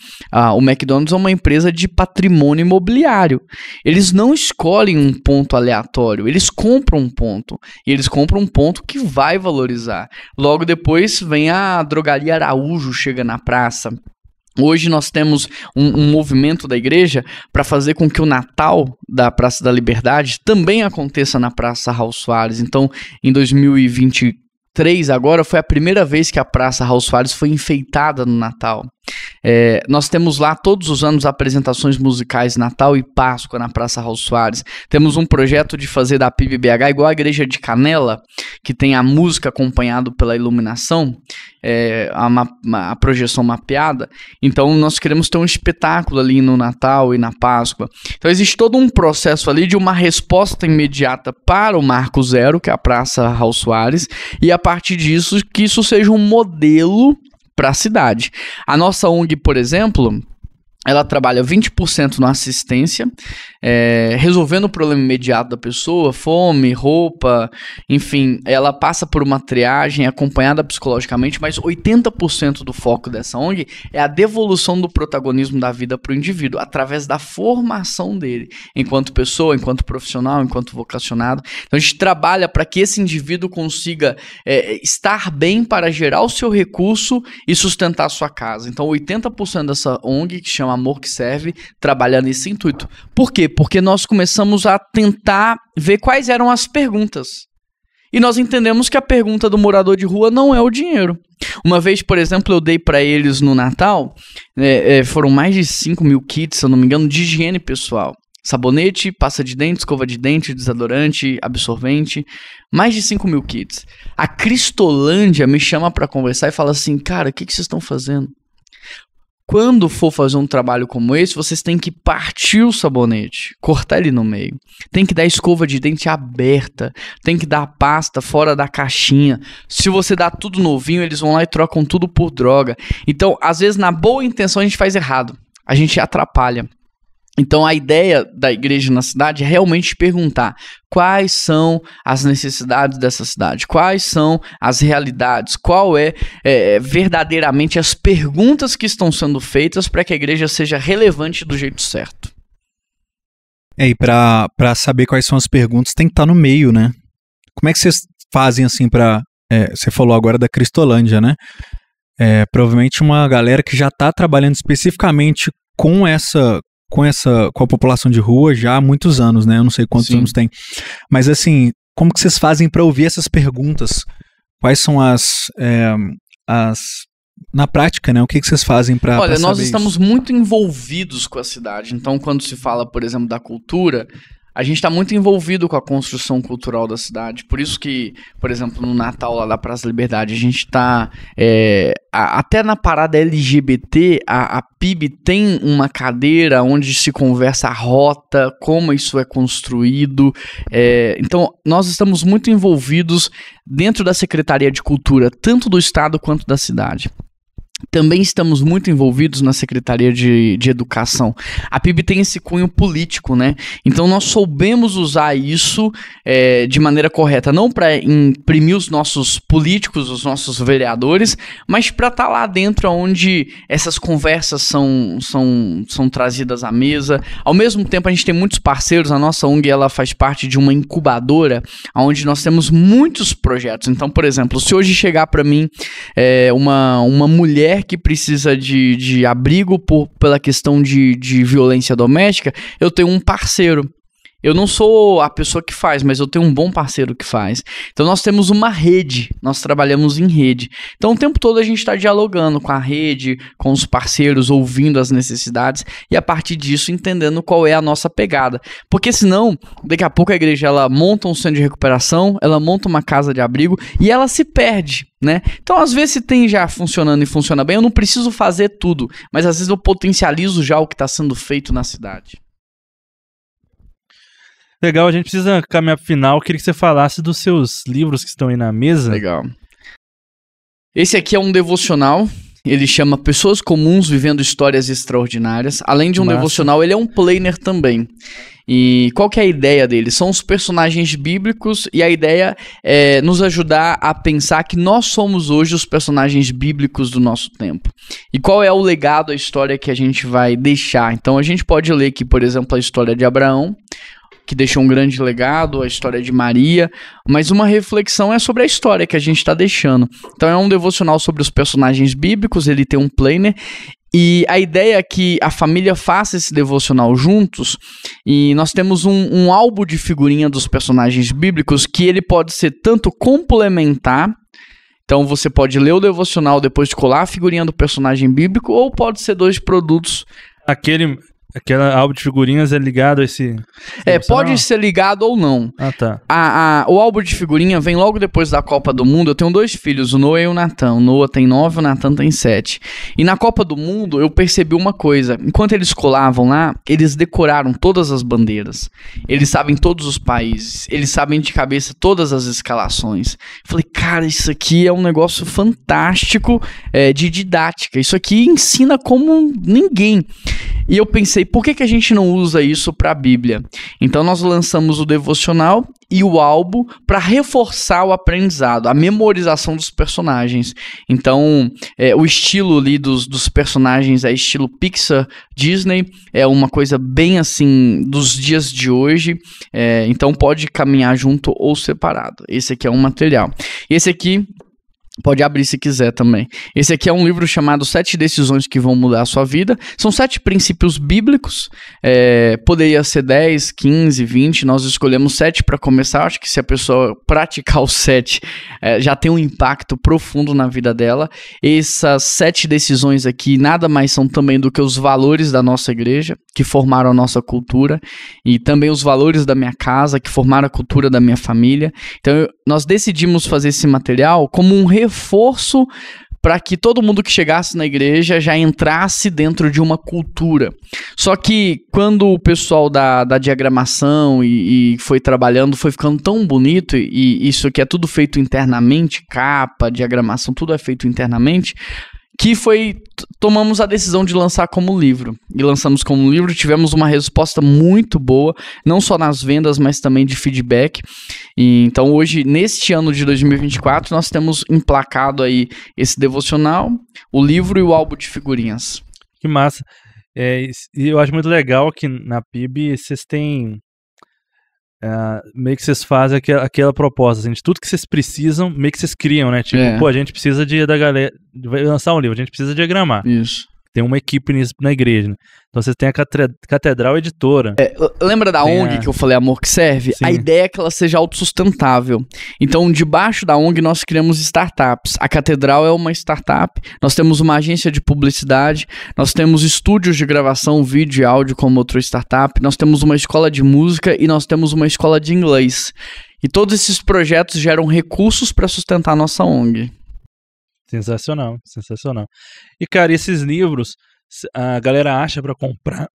O McDonald's é uma empresa de patrimônio imobiliário. Eles não escolhem um ponto aleatório, eles compram um ponto. E eles compram um ponto que vai valorizar. Logo depois vem a Drogaria Araújo, chega na praça. Hoje nós temos um movimento da igreja para fazer com que o Natal da Praça da Liberdade também aconteça na Praça Raul Soares. Então, em 2023, agora, foi a primeira vez que a Praça Raul Soares foi enfeitada no Natal. Nós temos lá todos os anos apresentações musicais Natal e Páscoa na Praça Raul Soares. Temos um projeto de fazer da PIB BH igual a Igreja de Canela, que tem a música acompanhado pela iluminação, a projeção mapeada. Então nós queremos ter um espetáculo ali no Natal e na Páscoa. Então existe todo um processo ali de uma resposta imediata para o Marco Zero, que é a Praça Raul Soares, e a partir disso que isso seja um modelo para a cidade. A nossa ONG, por exemplo, ela trabalha 20% na assistência, resolvendo o problema imediato da pessoa, fome, roupa, enfim, ela passa por uma triagem acompanhada psicologicamente, mas 80% do foco dessa ONG é a devolução do protagonismo da vida para o indivíduo, através da formação dele, enquanto pessoa, enquanto profissional, enquanto vocacionado. Então a gente trabalha para que esse indivíduo consiga estar bem para gerar o seu recurso e sustentar a sua casa. Então 80% dessa ONG, que chama Amor que Serve, trabalha nesse intuito. Por quê? Porque nós começamos a tentar ver quais eram as perguntas. E nós entendemos que a pergunta do morador de rua não é o dinheiro. Uma vez, por exemplo, eu dei para eles no Natal, foram mais de 5 mil kits, se eu não me engano, de higiene pessoal. Sabonete, pasta de dente, escova de dente, desodorante, absorvente, mais de 5 mil kits. A Cristolândia me chama para conversar e fala assim, cara, o que vocês estão fazendo? Quando for fazer um trabalho como esse, vocês têm que partir o sabonete, cortar ele no meio. Tem que dar escova de dente aberta, tem que dar pasta fora da caixinha. Se você dá tudo novinho, eles vão lá e trocam tudo por droga. Então, às vezes, na boa intenção, a gente faz errado. A gente atrapalha. Então, a ideia da igreja na cidade é realmente perguntar quais são as necessidades dessa cidade, quais são as realidades, qual verdadeiramente as perguntas que estão sendo feitas para que a igreja seja relevante do jeito certo. E para saber quais são as perguntas, tem que estar no meio, né? Como é que vocês fazem assim para você falou agora da Cristolândia, né? Provavelmente uma galera que já está trabalhando especificamente com a população de rua já há muitos anos, né? Eu não sei quantos anos tem. Mas assim, como que vocês fazem para ouvir essas perguntas? Quais são na prática, né? O que vocês fazem para saber Olha, nós estamos isso? muito envolvidos com a cidade. Então, quando se fala, por exemplo, da cultura, a gente está muito envolvido com a construção cultural da cidade. Por isso que, por exemplo, no Natal, lá da Praça da Liberdade, a gente está... até na parada LGBT, a PIB tem uma cadeira onde se conversa a rota, como isso é construído. Então, nós estamos muito envolvidos dentro da Secretaria de Cultura, tanto do Estado quanto da cidade. Também estamos muito envolvidos na Secretaria de Educação. A PIB tem esse cunho político, né? Então nós soubemos usar isso de maneira correta, não para imprimir os nossos políticos, os nossos vereadores, mas para estar lá dentro onde essas conversas são trazidas à mesa. Ao mesmo tempo, a gente tem muitos parceiros. A nossa ONG ela faz parte de uma incubadora, onde nós temos muitos projetos. Então, por exemplo, se hoje chegar para mim uma mulher que precisa de abrigo pela questão de violência doméstica, eu tenho um parceiro. Eu não sou a pessoa que faz, mas eu tenho um bom parceiro que faz. Então nós temos uma rede, nós trabalhamos em rede. Então o tempo todo a gente está dialogando com a rede, com os parceiros, ouvindo as necessidades e a partir disso entendendo qual é a nossa pegada. Porque senão, daqui a pouco a igreja ela monta um centro de recuperação, ela monta uma casa de abrigo e ela se perde, né? Então às vezes se tem já funcionando e funciona bem, eu não preciso fazer tudo, mas às vezes eu potencializo já o que está sendo feito na cidade. Legal, a gente precisa caminhar pro final. Eu queria que você falasse dos seus livros que estão aí na mesa. Legal. Esse aqui é um devocional. Ele chama Pessoas Comuns Vivendo Histórias Extraordinárias. Além de um devocional, ele é um planner também. E qual que é a ideia dele? São os personagens bíblicos e a ideia é nos ajudar a pensar que nós somos hoje os personagens bíblicos do nosso tempo. E qual é o legado, a história que a gente vai deixar? Então a gente pode ler aqui, por exemplo, a história de Abraão, que deixou um grande legado, a história de Maria, mas uma reflexão é sobre a história que a gente está deixando. Então é um devocional sobre os personagens bíblicos, ele tem um planner, e a ideia é que a família faça esse devocional juntos, e nós temos um álbum de figurinha dos personagens bíblicos que ele pode ser tanto complementar. Então você pode ler o devocional depois de colar a figurinha do personagem bíblico, ou pode ser dois produtos. Aquela álbum de figurinhas é ligado a esse... Pode ser ligado ou não. Ah, tá. O álbum de figurinha vem logo depois da Copa do Mundo. Eu tenho 2 filhos, o Noah e o Natan. O Noah tem 9, o Natan tem 7. E na Copa do Mundo eu percebi uma coisa. Enquanto eles colavam lá, eles decoraram todas as bandeiras. Eles sabem todos os países. Eles sabem de cabeça todas as escalações. Falei, cara, isso aqui é um negócio fantástico de didática. Isso aqui ensina como ninguém. E eu pensei, por que a gente não usa isso para a Bíblia? Então nós lançamos o devocional e o álbum para reforçar o aprendizado, a memorização dos personagens. Então o estilo ali dos personagens é estilo Pixar, Disney, é uma coisa bem assim dos dias de hoje, então pode caminhar junto ou separado. Esse aqui é um material. Esse aqui... pode abrir se quiser também. Esse aqui é um livro chamado 7 Decisões que Vão Mudar a Sua Vida. São 7 princípios bíblicos. Poderia ser 10, 15, 20. Nós escolhemos 7 para começar. Acho que se a pessoa praticar os 7, já tem um impacto profundo na vida dela. Essas 7 decisões aqui nada mais são também do que os valores da nossa igreja, que formaram a nossa cultura. E também os valores da minha casa, que formaram a cultura da minha família. Então, nós decidimos fazer esse material como um reforço para que todo mundo que chegasse na igreja já entrasse dentro de uma cultura. Só que quando o pessoal da diagramação e foi trabalhando, foi ficando tão bonito, e isso aqui é tudo feito internamente, capa, diagramação, tudo é feito internamente, que tomamos a decisão de lançar como livro. E lançamos como livro, tivemos uma resposta muito boa, não só nas vendas, mas também de feedback. E então hoje, neste ano de 2024, nós temos emplacado aí esse devocional, o livro e o álbum de figurinhas. Que massa. E eu acho muito legal que na PIB vocês têm meio que vocês fazem aquela proposta, assim, de tudo que vocês precisam, meio que vocês criam, né? Tipo, pô, a gente precisa da galera, vai lançar um livro, a gente precisa diagramar. Isso. Tem uma equipe nisso na igreja, né? Então vocês têm a Catedral Editora. Lembra da ONG que eu falei, Amor que Serve? Sim. A ideia é que ela seja autossustentável. Então, debaixo da ONG, nós criamos startups. A Catedral é uma startup. Nós temos uma agência de publicidade. Nós temos estúdios de gravação, vídeo e áudio como outra startup. Nós temos uma escola de música e nós temos uma escola de inglês. E todos esses projetos geram recursos para sustentar a nossa ONG. Sensacional, sensacional. E, cara, esses livros, a galera acha pra comprar.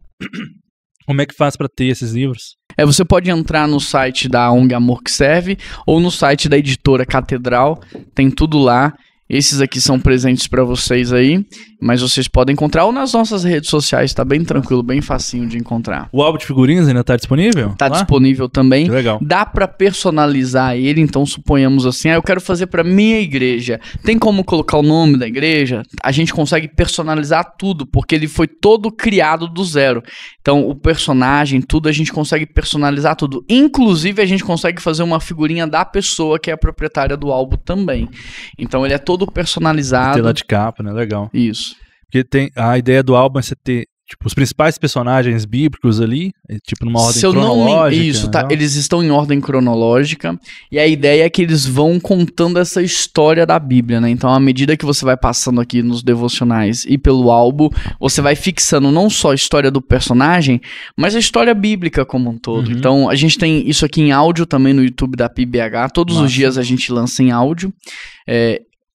Como é que faz pra ter esses livros? Você pode entrar no site da ONG Amor que Serve ou no site da editora Catedral, tem tudo lá. Esses aqui são presentes pra vocês aí, mas vocês podem encontrar ou nas nossas redes sociais, tá bem tranquilo, bem facinho de encontrar. O álbum de figurinhas ainda tá disponível? Tá disponível também. Que legal. Dá pra personalizar ele, então suponhamos assim, eu quero fazer pra minha igreja. Tem como colocar o nome da igreja? A gente consegue personalizar tudo, porque ele foi todo criado do zero. Então, o personagem, tudo, a gente consegue personalizar tudo. Inclusive, a gente consegue fazer uma figurinha da pessoa que é a proprietária do álbum também. Então, ele é todo personalizado. Tela de capa, né? Legal. Isso. Porque tem a ideia do álbum é você ter, tipo, os principais personagens bíblicos ali, tipo, numa ordem cronológica. Isso, tá? Eles estão em ordem cronológica. E a ideia é que eles vão contando essa história da Bíblia, né? Então, à medida que você vai passando aqui nos devocionais e pelo álbum, você vai fixando não só a história do personagem, mas a história bíblica como um todo. Então, a gente tem isso aqui em áudio também no YouTube da PIBH. Todos os dias a gente lança em áudio.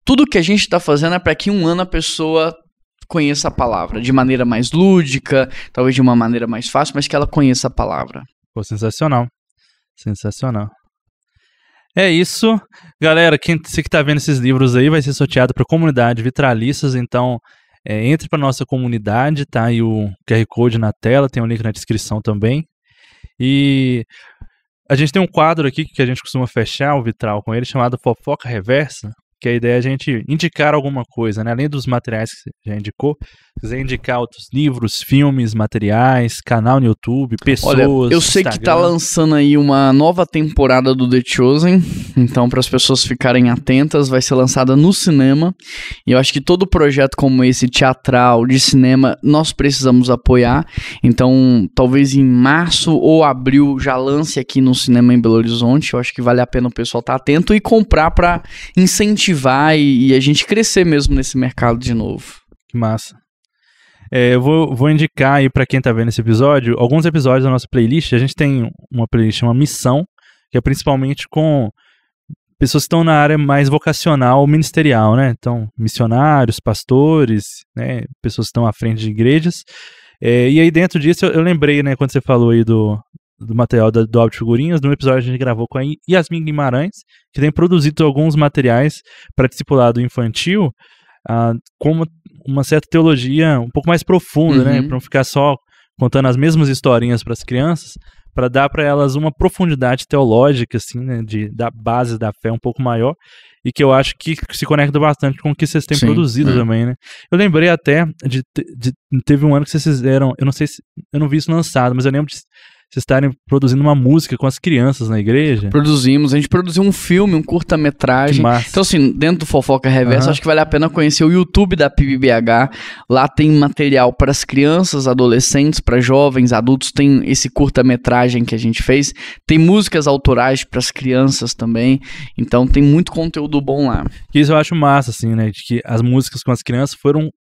Tudo que a gente está fazendo é para que um ano a pessoa conheça a palavra de maneira mais lúdica, talvez de uma maneira mais fácil, mas que ela conheça a palavra. Pô, sensacional. Sensacional. É isso. Galera, você que tá vendo esses livros aí vai ser sorteado para a comunidade Vitralistas, então entre para nossa comunidade, tá aí o QR Code na tela, tem um link na descrição também. E a gente tem um quadro aqui que a gente costuma fechar o vitral com ele, chamado Fofoca Reversa, que a ideia é a gente indicar alguma coisa, né? Além dos materiais que você já indicou, se quiser indicar outros livros, filmes, materiais, canal no YouTube, pessoas. Olha, eu sei Instagram. Que tá lançando aí uma nova temporada do The Chosen, então para as pessoas ficarem atentas, vai ser lançada no cinema, e eu acho que todo projeto como esse, teatral, de cinema, nós precisamos apoiar, então talvez em março ou abril já lance aqui no cinema em Belo Horizonte, eu acho que vale a pena o pessoal estar atento e comprar para incentivar e a gente crescer mesmo nesse mercado de novo. Que massa. Eu vou indicar aí pra quem tá vendo esse episódio, alguns episódios da nossa playlist. A gente tem uma playlist chamada Missão, que é principalmente com pessoas que estão na área mais vocacional, ministerial, né? Então, missionários, pastores, né? Pessoas que estão à frente de igrejas. E aí dentro disso eu lembrei, né, quando você falou aí do material do álbum de figurinhas, no episódio a gente gravou com a Yasmin Guimarães, que tem produzido alguns materiais para discipulado infantil, com uma certa teologia um pouco mais profunda, né? Para não ficar só contando as mesmas historinhas para as crianças, para dar para elas uma profundidade teológica, assim, né? Da base da fé um pouco maior, e que eu acho que se conecta bastante com o que vocês têm produzido também, né? Eu lembrei até teve um ano que vocês fizeram, eu não vi isso lançado, mas eu lembro de vocês estarem produzindo uma música com as crianças na igreja. Produzimos, a gente produziu um filme, um curta-metragem. Então assim, dentro do Fofoca Reversa, acho que vale a pena conhecer o YouTube da PIBBH. Lá tem material para as crianças, adolescentes, para jovens, adultos. Tem esse curta-metragem que a gente fez. Tem músicas autorais para as crianças também. Então tem muito conteúdo bom lá. Isso eu acho massa, assim, né? De que as músicas com as crianças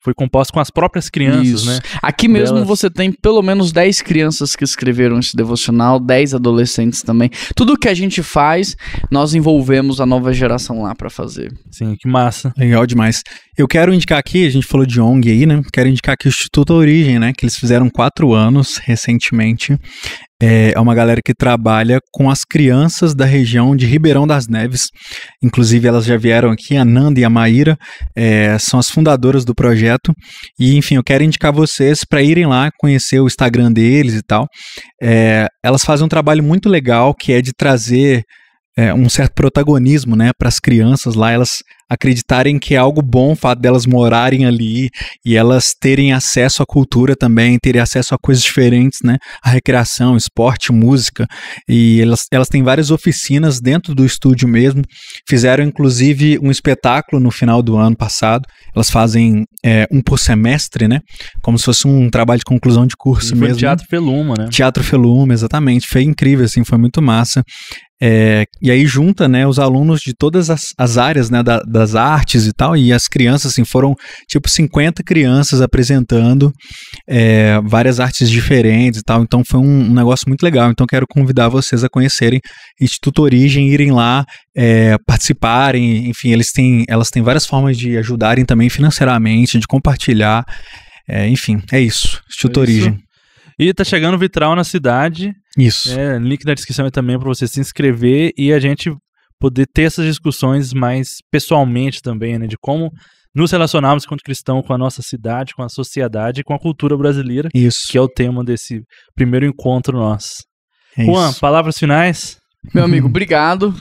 foi composto com as próprias crianças, né? Aqui mesmo você tem pelo menos 10 crianças que escreveram esse devocional, 10 adolescentes também. Tudo que a gente faz, nós envolvemos a nova geração lá pra fazer. Sim, que massa. Legal demais. Eu quero indicar aqui, a gente falou de ONG aí, né? Quero indicar aqui o Instituto Origem, né? Que eles fizeram 4 anos recentemente. É uma galera que trabalha com as crianças da região de Ribeirão das Neves. Inclusive, elas já vieram aqui, a Nanda e a Maíra, são as fundadoras do projeto. E, enfim, eu quero indicar vocês para irem lá conhecer o Instagram deles e tal. Elas fazem um trabalho muito legal, que é de trazer um certo protagonismo, né, para as crianças lá, elas acreditarem que é algo bom o fato delas morarem ali e elas terem acesso à cultura também, terem acesso a coisas diferentes, né, a recreação, esporte, música, e elas têm várias oficinas dentro do estúdio mesmo, fizeram inclusive um espetáculo no final do ano passado, elas fazem um por semestre, né, como se fosse um trabalho de conclusão de curso mesmo. Teatro Feluma, né? Teatro Feluma, exatamente, foi incrível, assim, foi muito massa. E aí junta, né, os alunos de todas as áreas, né, das artes e tal, e as crianças, assim, foram tipo 50 crianças apresentando várias artes diferentes e tal, então foi um negócio muito legal. Então quero convidar vocês a conhecerem Instituto Origem, irem lá, participarem, enfim, elas têm várias formas de ajudarem também financeiramente, de compartilhar, enfim, é isso, Instituto Origem. E tá chegando o Vitral na cidade. Isso. Link na descrição também para você se inscrever e a gente poder ter essas discussões mais pessoalmente também, né? De como nos relacionarmos enquanto cristão com a nossa cidade, com a sociedade e com a cultura brasileira. Isso. Que é o tema desse primeiro encontro nosso. Juan, palavras finais? Meu amigo, obrigado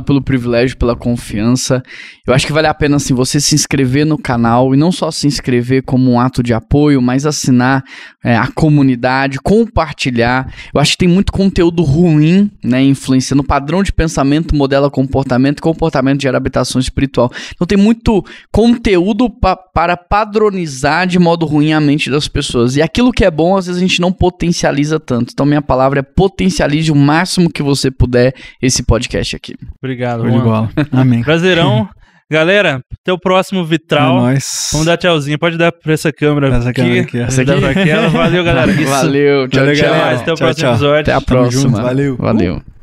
pelo privilégio, pela confiança. Eu acho que vale a pena, assim, você se inscrever no canal e não só se inscrever como um ato de apoio, mas assinar a comunidade, compartilhar. Eu acho que tem muito conteúdo ruim, né, influenciando o padrão de pensamento, modela comportamento, comportamento gera habitação espiritual. Então tem muito conteúdo para padronizar de modo ruim a mente das pessoas. E aquilo que é bom, às vezes a gente não potencializa tanto. Então minha palavra é potencialize o máximo que você puder esse podcast aqui. Obrigado, Foi de bola. Amém. Prazerão. Galera, até o próximo Vitral. É nóis. Vamos dar tchauzinho. Pode dar pra essa câmera aqui. Essa aqui. Valeu, galera. Valeu, tchau, Valeu, tchau. galera. Até o próximo episódio. Até a próxima. Valeu. Valeu.